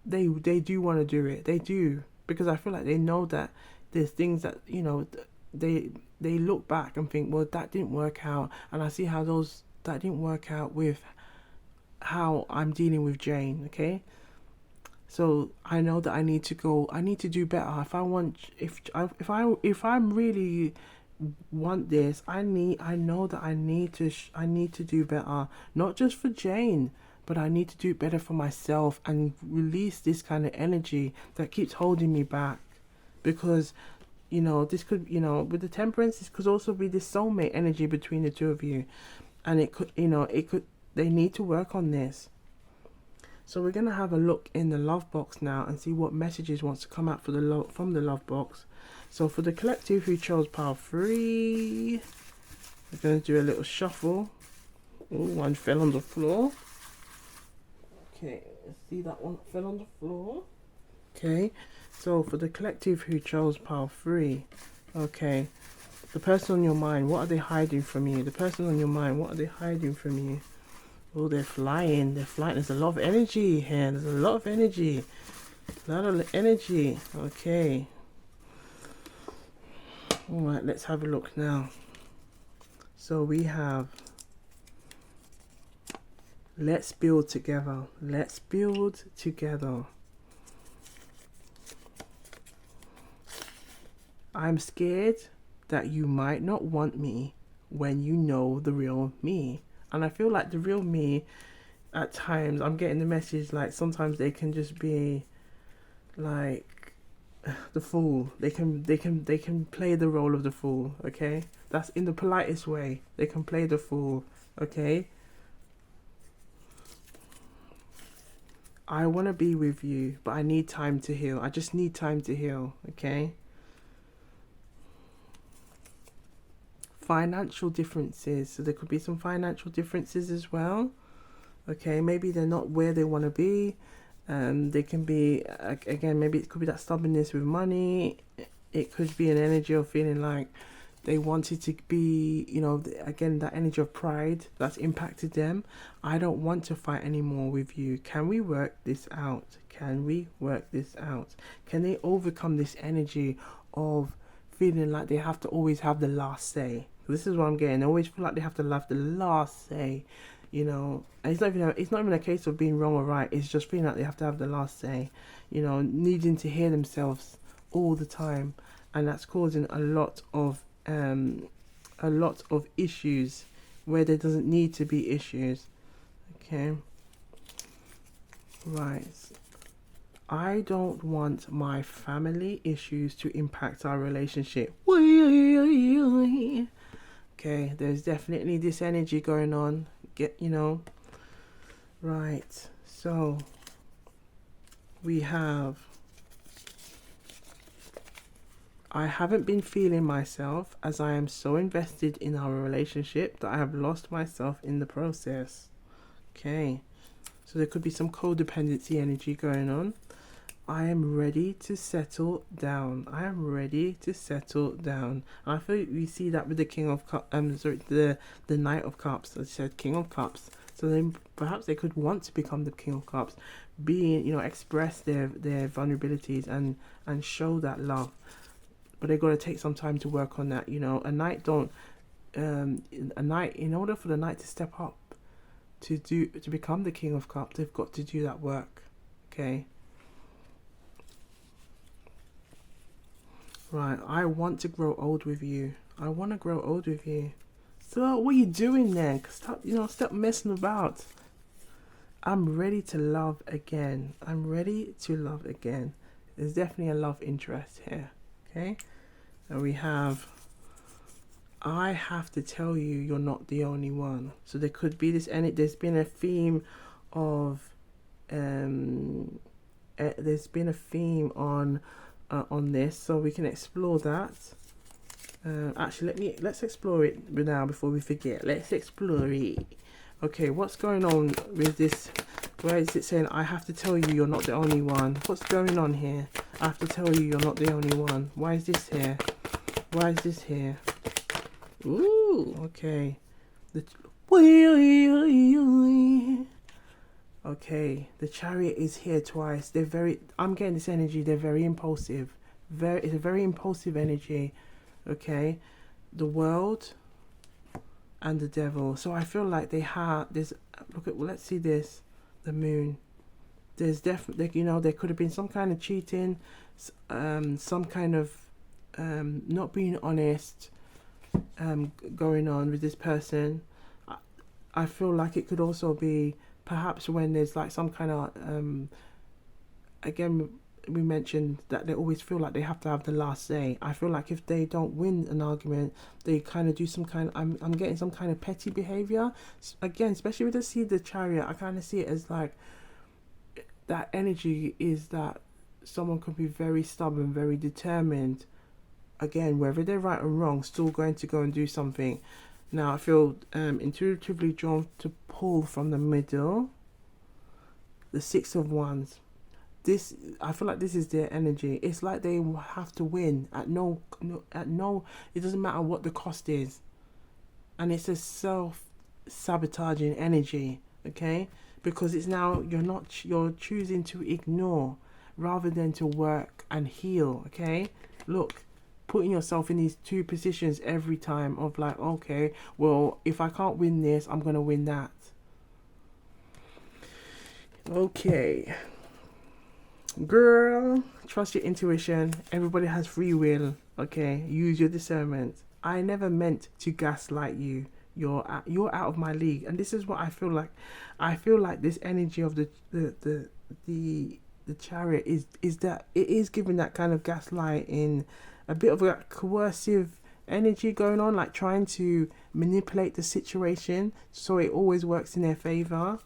they do want to do it. They do, because I feel like they know that there's things that, they look back and think, well, that didn't work out, and I see how that didn't work out with how I'm dealing with Jane. Okay, so I know that I need to do better. If I'm really want this, I know that I need to do better, not just for Jane, but I need to do better for myself and release this kind of energy that keeps holding me back. Because this could, with the Temperance, this could also be this soulmate energy between the two of you, and it could, they need to work on this. So we're going to have a look in the love box now and see what messages wants to come out from the love box. So for the collective who chose pile 3, we're going to do a little shuffle. Oh, one fell on the floor. Okay, let's see, that one fell on the floor. Okay, so for the collective who chose pile 3, okay, the person on your mind, what are they hiding from you? The person on your mind, what are they hiding from you? Oh, they're flying. There's a lot of energy here. There's a lot of energy. Okay. Alright, let's have a look now. So we have, let's build together. Let's build together. I'm scared that you might not want me when you know the real me. And I feel like the real me, at times, I'm getting the message, like, sometimes they can just be like the fool. They can play the role of the fool, okay? That's in the politest way. They can play the fool, okay? I want to be with you, but I need time to heal. I just need time to heal, okay? Financial differences. So there could be some financial differences as well. Okay, maybe they're not where they want to be. They can be, again, maybe it could be that stubbornness with money. It could be an energy of feeling like they wanted to be, again, that energy of pride that's impacted them. I don't want to fight anymore with you. Can we work this out? Can we work this out? Can they overcome this energy of feeling like they have to always have the last say? This is what I'm getting. They always feel like they have to have the last say, and it's not even a case of being wrong or right. It's just feeling like they have to have the last say, needing to hear themselves all the time. and that's causing a lot of issues where there doesn't need to be issues. Okay, right. I don't want my family issues to impact our relationship. Okay, there's definitely this energy going on. Right. So we have, I haven't been feeling myself as I am so invested in our relationship that I have lost myself in the process. Okay. So there could be some codependency energy going on. I am ready to settle down. I am ready to settle down. And I feel we see that with the King of Cups. The Knight of Cups. I said King of Cups. So then perhaps they could want to become the King of Cups, express their vulnerabilities and show that love. But they got to take some time to work on that. A knight don't. A knight, in order for the knight to step up to become the King of Cups, they've got to do that work. Okay. Right, I want to grow old with you. I want to grow old with you. So what are you doing then? Stop messing about. I'm ready to love again. I'm ready to love again. There's definitely a love interest here. Okay? And we have, I have to tell you, you're not the only one. So there could be this, and there's been a theme of, there's been a theme on this, so we can explore that. Actually, let's explore it now before we forget. Let's explore it. Okay, what's going on with this? Where is it saying I have to tell you you're not the only one? What's going on here? I have to tell you you're not the only one. Why is this here? Why is this here? Ooh, okay. Okay, the Chariot is here twice. I'm getting this energy, they're very impulsive. It's a very impulsive energy. Okay, the World and the Devil. So I feel like let's see this, the Moon. There's definitely, there could have been some kind of cheating, some kind of not being honest going on with this person. I feel like it could also be perhaps when there's like some kind of again, we mentioned that they always feel like they have to have the last say. I feel like if they don't win an argument, they kind of do some kind of, I'm getting some kind of petty behavior again, especially with the Chariot. I kind of see it as like that energy is that someone could be very stubborn, very determined, again, whether they're right or wrong, still going to go and do something. Now I feel intuitively drawn to pull from the middle, the Six of Wands. I feel like this is their energy. It's like they have to win at no. It doesn't matter what the cost is, and it's a self-sabotaging energy. Okay, because it's now you're choosing to ignore rather than to work and heal. Okay, look. Putting yourself in these two positions every time of like, okay, well, if I can't win this, I'm going to win that. Okay. Girl, trust your intuition. Everybody has free will. Okay. Use your discernment. I never meant to gaslight you. You're out of my league. And this is what I feel like. I feel like this energy of the Chariot is that it is giving that kind of gaslighting, a bit of a coercive energy going on, like trying to manipulate the situation so it always works in their favor.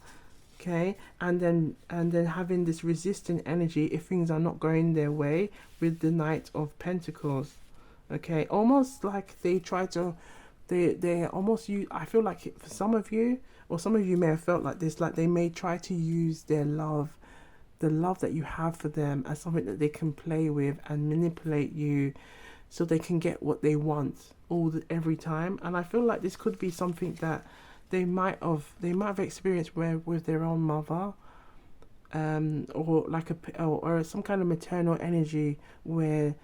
Okay, and then having this resistant energy if things are not going their way with the Knight of Pentacles. Okay, almost like they try to, they almost use. I feel like for some of you, or some of you may have felt like this, like they may try to use their love, the love that you have for them, as something that they can play with and manipulate you so they can get what they want every time. And I feel like this could be something that they might have experienced with their own mother, or like or some kind of maternal energy where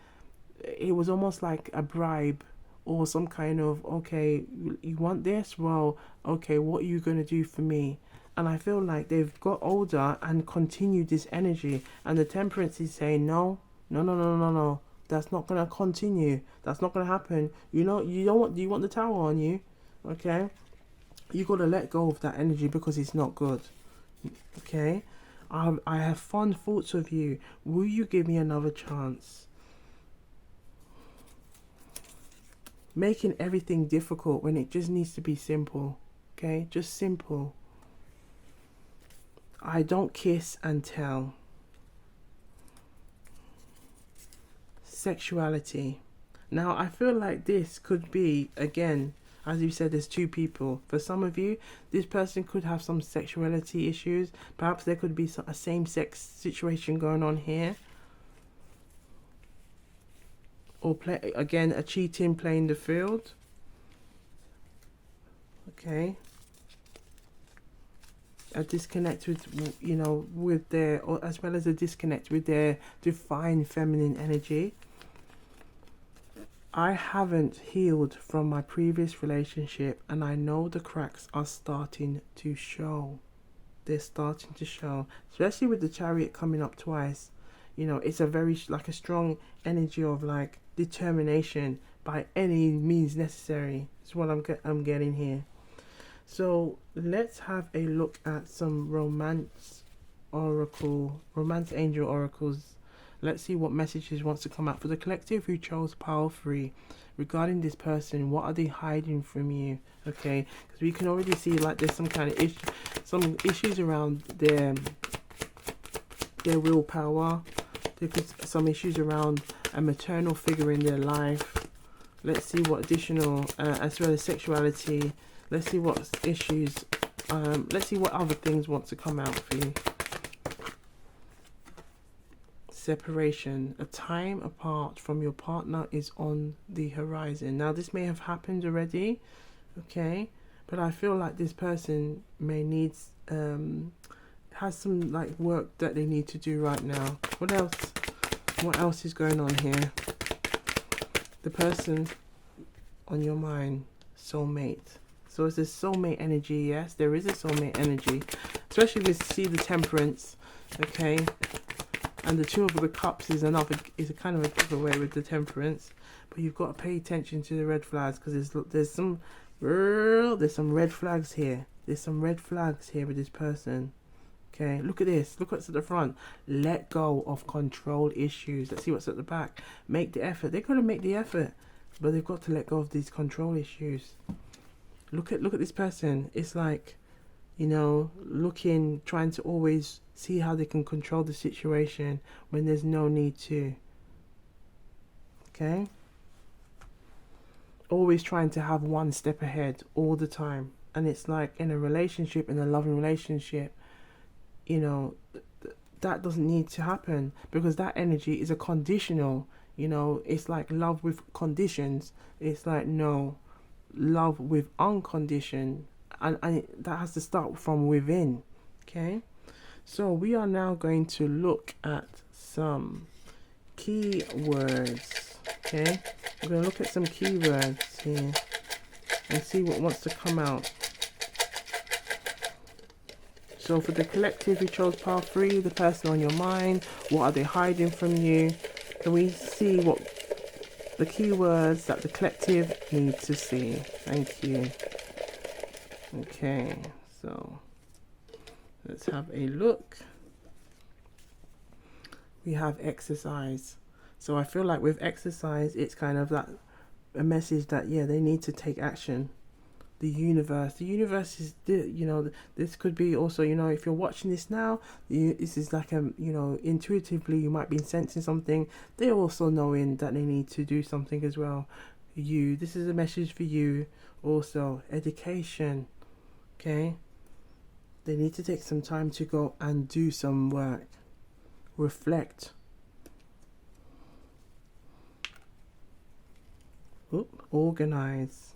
it was almost like a bribe or some kind of, okay, you want this, well, okay, what are you going to do for me? And I feel like they've got older and continued this energy, and the Temperance is saying no, That's not gonna continue. That's not gonna happen. You know, you don't want. Do you want the tower on you? Okay, you gotta let go of that energy because it's not good. Okay, I have fond thoughts of you. Will you give me another chance? Making everything difficult when it just needs to be simple. Okay, just simple. I don't kiss and tell. Sexuality. Now, I feel like this could be, again, as you said, there's two people. For some of you, this person could have some sexuality issues. Perhaps there could be a same-sex situation going on here. Or, again, a cheating playing the field. Okay. A disconnect with, you know, with their, or as well as a disconnect with their divine feminine energy. I haven't healed from my previous relationship, and I know the cracks are starting to show. They're starting to show, especially with the Chariot coming up twice. You know, it's a very, like, a strong energy of, like, determination by any means necessary. That's what I'm getting here. So let's have a look at some romance angel oracles. Let's see what messages wants to come out for the collective who chose pile 3 regarding this person. What are they hiding from you? Okay, because we can already see, like, there's some kind of some issues around their willpower. There's some issues around a maternal figure in their life. Let's see what additional, as well as sexuality. Let's see what issues. Let's see what other things want to come out for you. Separation. A time apart from your partner is on the horizon. Now, this may have happened already, okay, but I feel like this person may need has some, like, work that they need to do right now. What else is going on here? The person on your mind, soulmate. So it's a soulmate energy. Yes, there is a soulmate energy, especially if you see the Temperance, okay. And the Two of the Cups is a kind of a giveaway with the Temperance, but you've got to pay attention to the red flags, because there's some red flags here. There's some red flags here with this person. Okay, look at this. Look what's at the front. Let go of control issues. Let's see what's at the back. Make the effort. They've got to make the effort, but they've got to let go of these control issues. Look at this person. It's like, you know, trying to always see how they can control the situation when there's no need to. Okay? Always trying to have one step ahead all the time. And it's like in a relationship, in a loving relationship, you know, that doesn't need to happen, because that energy is a conditional, you know, it's like love with conditions. It's like, no, love with unconditioned, and that has to start from within. Okay, so we are now going to look at some keywords. Okay, we're going to look at some keywords here and see what wants to come out. So for the collective who chose pile 3, the person on your mind, what are they hiding from you? Can we see what the keywords that the collective needs to see? Thank you. Okay, so let's have a look. We have exercise. So I feel like with exercise, it's kind of that a message that, yeah, they need to take action. The universe is, you know, this could be also, you know, if you're watching this now, this is like you know, intuitively you might be sensing something. They're also knowing that they need to do something as well. This is a message for you also. Education. Okay, they need to take some time to go and do some work. Reflect. Organize.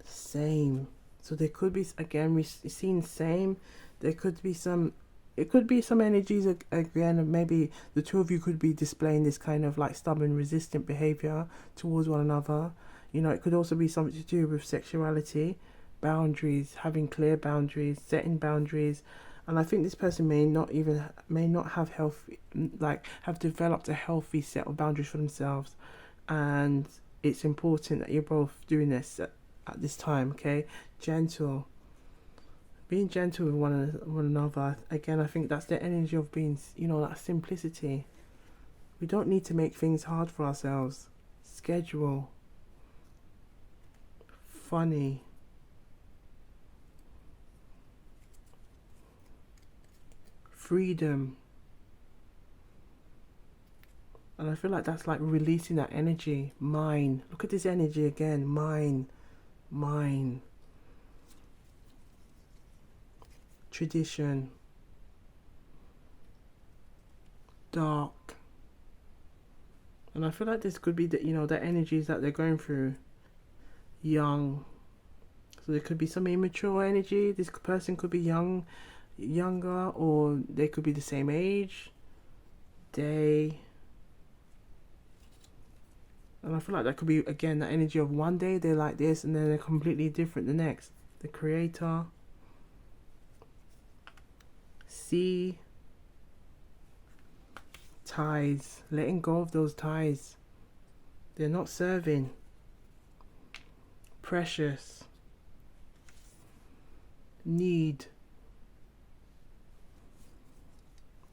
Same. So there could be, again, we've seen same. There could be some, it could be some energies again. Maybe the two of you could be displaying this kind of like stubborn, resistant behavior towards one another. You know, it could also be something to do with sexuality, boundaries, having clear boundaries, setting boundaries. And I think this person may not have healthy, like have developed a healthy set of boundaries for themselves, and it's important that you're both doing this at this time. Okay, gentle, being gentle with one another. Again, I think that's the energy of being, that simplicity. We don't need to make things hard for ourselves. Schedule, funny, freedom. And I feel like that's like releasing that energy. Mine. Look at this energy again. Mine. Mine. Tradition. Dark. And I feel like this could be the energies that they're going through. Young. So there could be some immature energy. This person could be younger, or they could be the same age. Day. And I feel like that could be, again, that energy of one day they're like this and then they're completely different the next. The creator. Sea. Ties. Letting go of those ties. They're not serving. Precious. Need.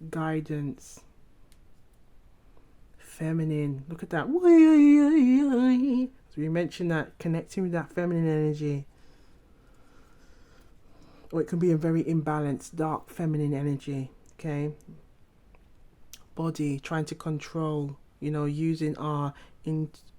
Guidance. Feminine. Look at that. So we mentioned that, connecting with that feminine energy. Or it can be a very imbalanced, dark feminine energy. Okay. Body, trying to control, using our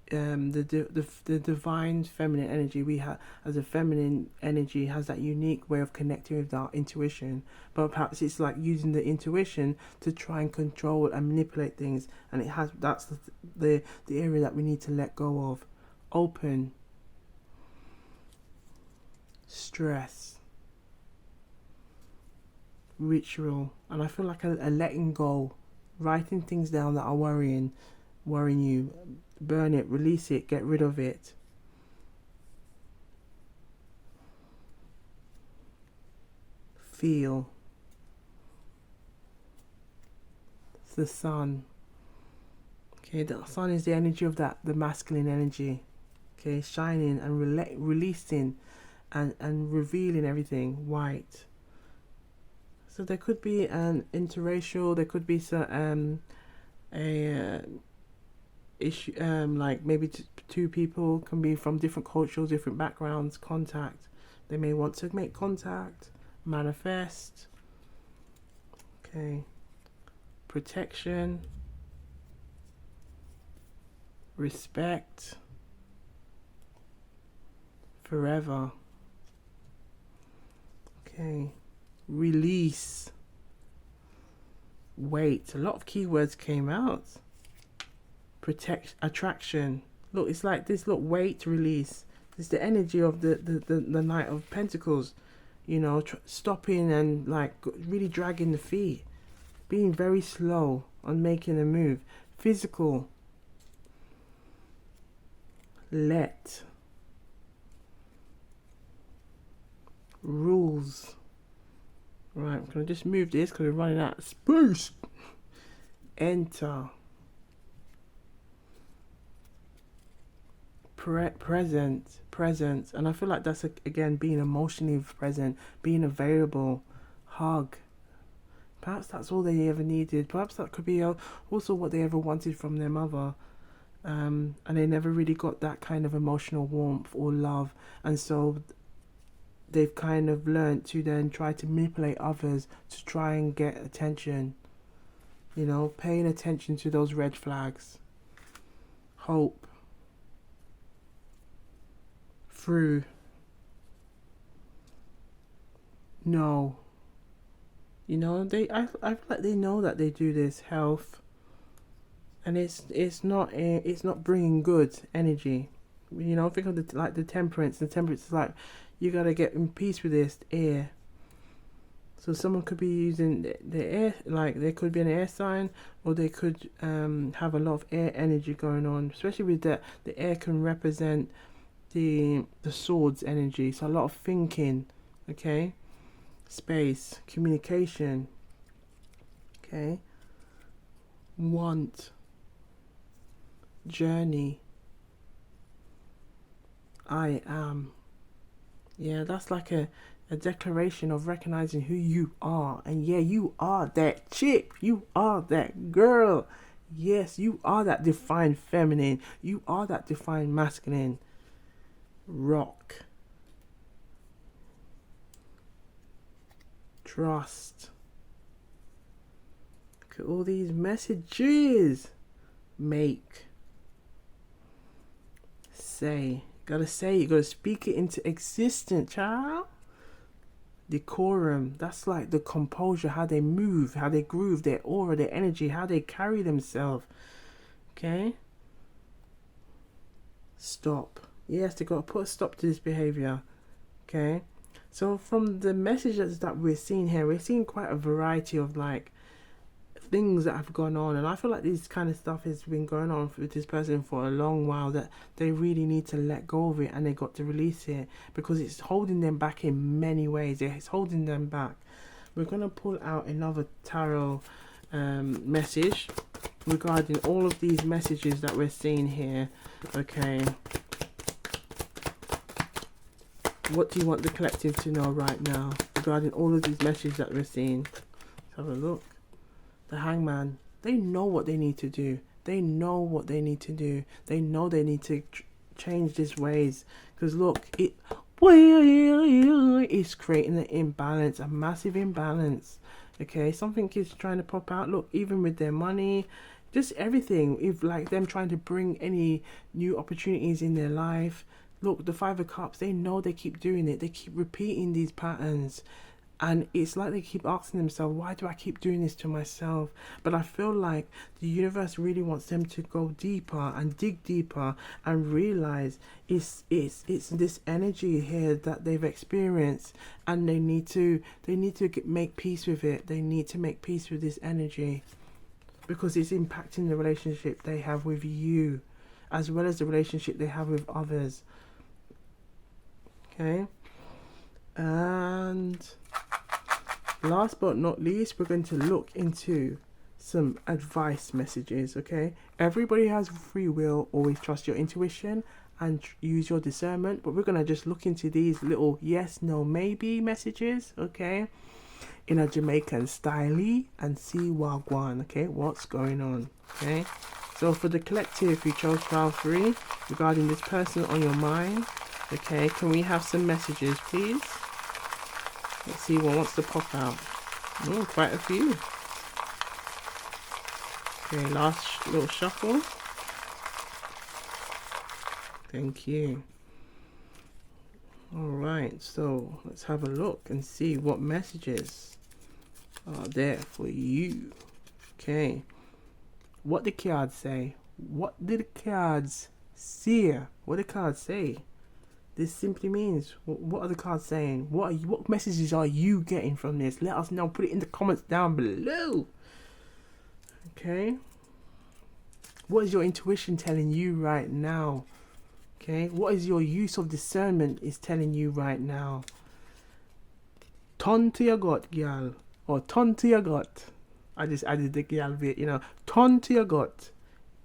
the divine feminine energy we have. As a feminine energy has that unique way of connecting with our intuition, but perhaps it's like using the intuition to try and control and manipulate things, and that's the area that we need to let go of. Open. Stress. Ritual. And I feel like a letting go, writing things down that are worrying you. Burn it, release it, get rid of it. Feel. It's the sun. Okay, the sun is the energy of the masculine energy. Okay, shining and releasing and revealing everything. White. So there could be an interracial, there could be a issue, like maybe two people can be from different cultures, different backgrounds. Contact. They may want to make contact, manifest. Okay. Protection. Respect. Forever. Okay. Release. Wait. A lot of keywords came out. Protect. Attraction. Look, it's like this. Look, wait, release. It's the energy of the Knight of Pentacles. Stopping and like really dragging the feet. Being very slow on making a move. Physical. Let. Rules. Right, I'm going to just move this because we're running out of space. Enter. Present. And I feel like that's, again, being emotionally present, being available. Hug. Perhaps that's all they ever needed. Perhaps that could be also what they ever wanted from their mother. And they never really got that kind of emotional warmth or love. And so they've kind of learned to then try to manipulate others to try and get attention. Paying attention to those red flags. Hope. Through. No. I feel like they know that they do this. Health. And it's not bringing good energy. Think of the temperance. The temperance is like, you gotta get in peace with this air. So someone could be using the air, like there could be an air sign, or they could have a lot of air energy going on. Especially with the air can represent the swords energy. So a lot of thinking. Okay. space, communication, okay, want, journey, I am. Yeah, that's like a declaration of recognizing who you are. And yeah, you are that chick. You are that girl. Yes, you are that defined feminine. You are that defined masculine. Rock. Trust. Look at all these messages. Make. Say. Gotta say it. Gotta speak it into existence, child. Decorum. That's like the composure, how they move, how they groove, their aura, their energy, how they carry themselves. Okay. Stop. Yes, they gotta put a stop to this behavior. Okay. So from the messages that we're seeing here, we're seeing quite a variety of like things that have gone on, and I feel like this kind of stuff has been going on with this person for a long while, that they really need to let go of it and they got to release it, because it's holding them back in many ways. It's holding them back. We're going to pull out another tarot message regarding all of these messages that we're seeing here. Okay, what do you want the collective to know right now regarding all of these messages that we're seeing? Let's have a look. The Hangman, they know what they need to do. They know what they need to do. They know they need to change these ways. Because look, it's creating an imbalance, a massive imbalance. Okay, something is trying to pop out. Look, even with their money, just everything. If like them trying to bring any new opportunities in their life. Look, the Five of Cups, they know they keep doing it. They keep repeating these patterns. And it's like they keep asking themselves, why do I keep doing this to myself? But I feel like the universe really wants them to go deeper and dig deeper and realize it's this energy here that they've experienced, and they need to make peace with it. They need to make peace with this energy, because it's impacting the relationship they have with you, as well as the relationship they have with others. Okay, and last but not least, we're going to look into some advice messages. Okay, everybody has free will. Always trust your intuition and use your discernment, but we're going to just look into these little yes, no, maybe messages, okay, in a Jamaican style, and see wagwan. Okay, what's going on? Okay, so for the collective, you chose file 3 regarding this person on your mind. Okay, can we have some messages, please? Let's see what wants to pop out. Oh, quite a few. Okay, last little shuffle. Thank you. Alright, so let's have a look and see what messages are there for you. Okay. What did the cards say? What did the cards see? What did the cards say? This simply means, what are the cards saying? What messages are you getting from this? Let us know. Put it in the comments down below. Okay. What is your intuition telling you right now? Okay. What is your use of discernment is telling you right now? Turn to your gut, girl. Or turn to your gut. I just added the girl bit, you know. Turn to your gut.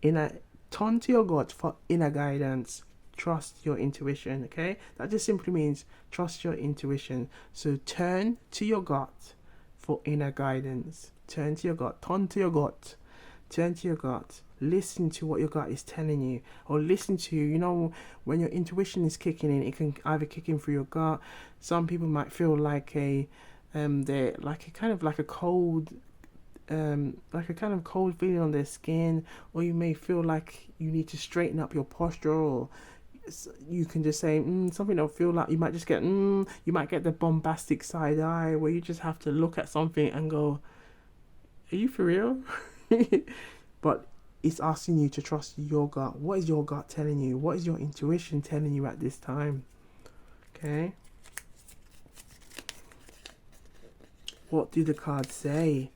Turn to your gut for inner guidance. Trust your intuition, okay? That just simply means trust your intuition. So turn to your gut for inner guidance. Turn to your gut. Turn to your gut. Turn to your gut. Listen to what your gut is telling you. Or listen to, you know, when your intuition is kicking in, it can either kick in through your gut. Some people might feel like they're like a kind of like a cold, like a kind of cold feeling on their skin. Or you may feel like you need to straighten up your posture, or you can just say something don't feel like, you might just get you might get the bombastic side eye where you just have to look at something and go, are you for real? But it's asking you to trust your gut. What is your gut telling you? What is your intuition telling you at this time? Okay, what do the cards say?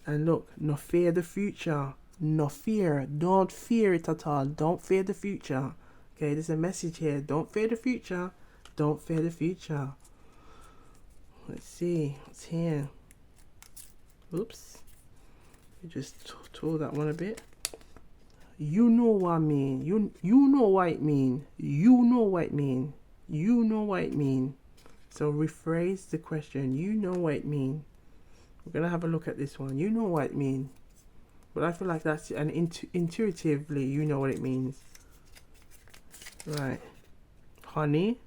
And look, no fear the future. No fear. Don't fear it at all. Don't fear the future. Okay, there's a message here. Don't fear the future. Don't fear the future. Let's see what's here. Oops. You just tore that one a bit. You know what I mean. You know what it mean. You know what it mean. You know what it mean. So rephrase the question. You know what it mean. We're gonna have a look at this one. You know what it mean. But I feel like that's an intuitively you know what it means. Right. Honey,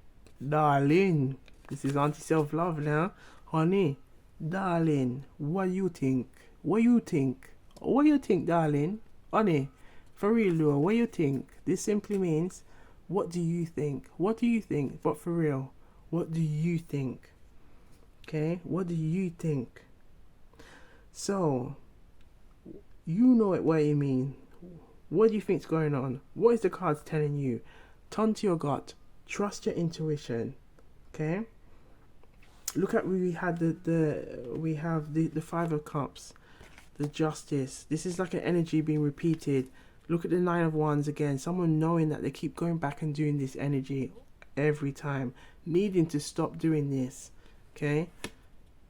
darling. This is anti-self-love now. Honey, darling, what you think? What you think? What you think, darling? Honey, for real though, what you think? This simply means, what do you think? What do you think? But for real, what do you think? Okay, what do you think? So, you know it what you mean. What do you think's going on? What is the cards telling you? Turn to your gut. Trust your intuition. Okay. Look at we have the Five of Cups, the Justice. This is like an energy being repeated. Look at the Nine of Wands again. Someone knowing that they keep going back and doing this energy every time, needing to stop doing this. Okay.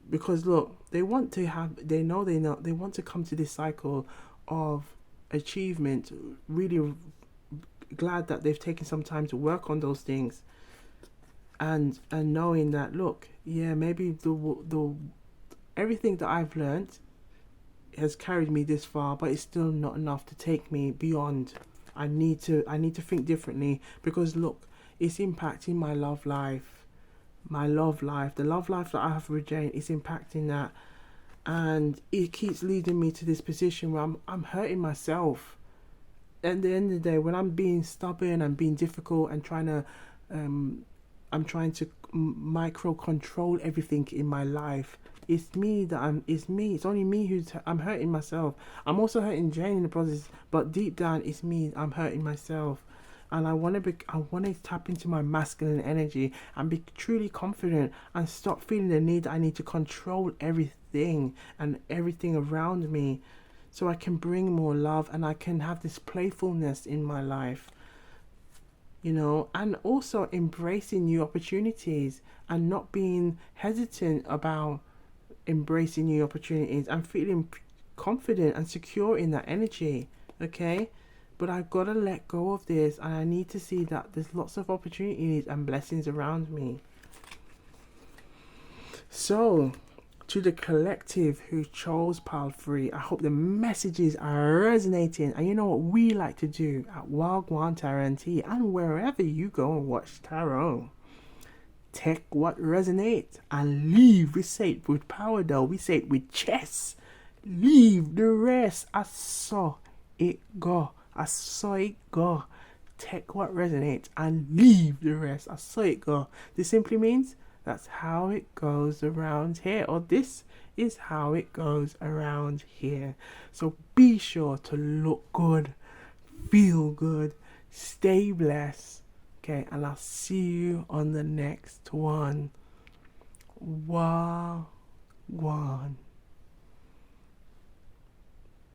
Because look, they want to they want to come to this cycle of achievement. Really glad that they've taken some time to work on those things, and knowing that, look, yeah, maybe the everything that I've learned has carried me this far, but it's still not enough to take me beyond. I need to think differently, because look, it's impacting my love life. The love life that I have with Jane is impacting that, and it keeps leading me to this position where I'm hurting myself. At the end of the day, when I'm being stubborn and being difficult and I'm trying to micro control everything in my life, it's only me I'm hurting myself. I'm also hurting Jane in the process, but deep down it's me, I'm hurting myself. And I want to tap into my masculine energy and be truly confident and stop feeling the need that I need to control everything and everything around me, so I can bring more love and I can have this playfulness in my life, and also embracing new opportunities and not being hesitant about embracing new opportunities and feeling confident and secure in that energy. Okay. But I've got to let go of this, and I need to see that there's lots of opportunities and blessings around me. So, to the collective who chose pile 3, I hope the messages are resonating. And you know what we like to do at Wagwan Tarot and Tea, and wherever you go and watch tarot. Take what resonates and leave. We say it with power though. We say it with chess. Leave the rest. I saw it go. I saw it go. Take what resonates and leave the rest. I saw it go. This simply means that's how it goes around here, or this is how it goes around here. So be sure to look good, feel good, stay blessed. Okay, and I'll see you on the next one. Wagwan.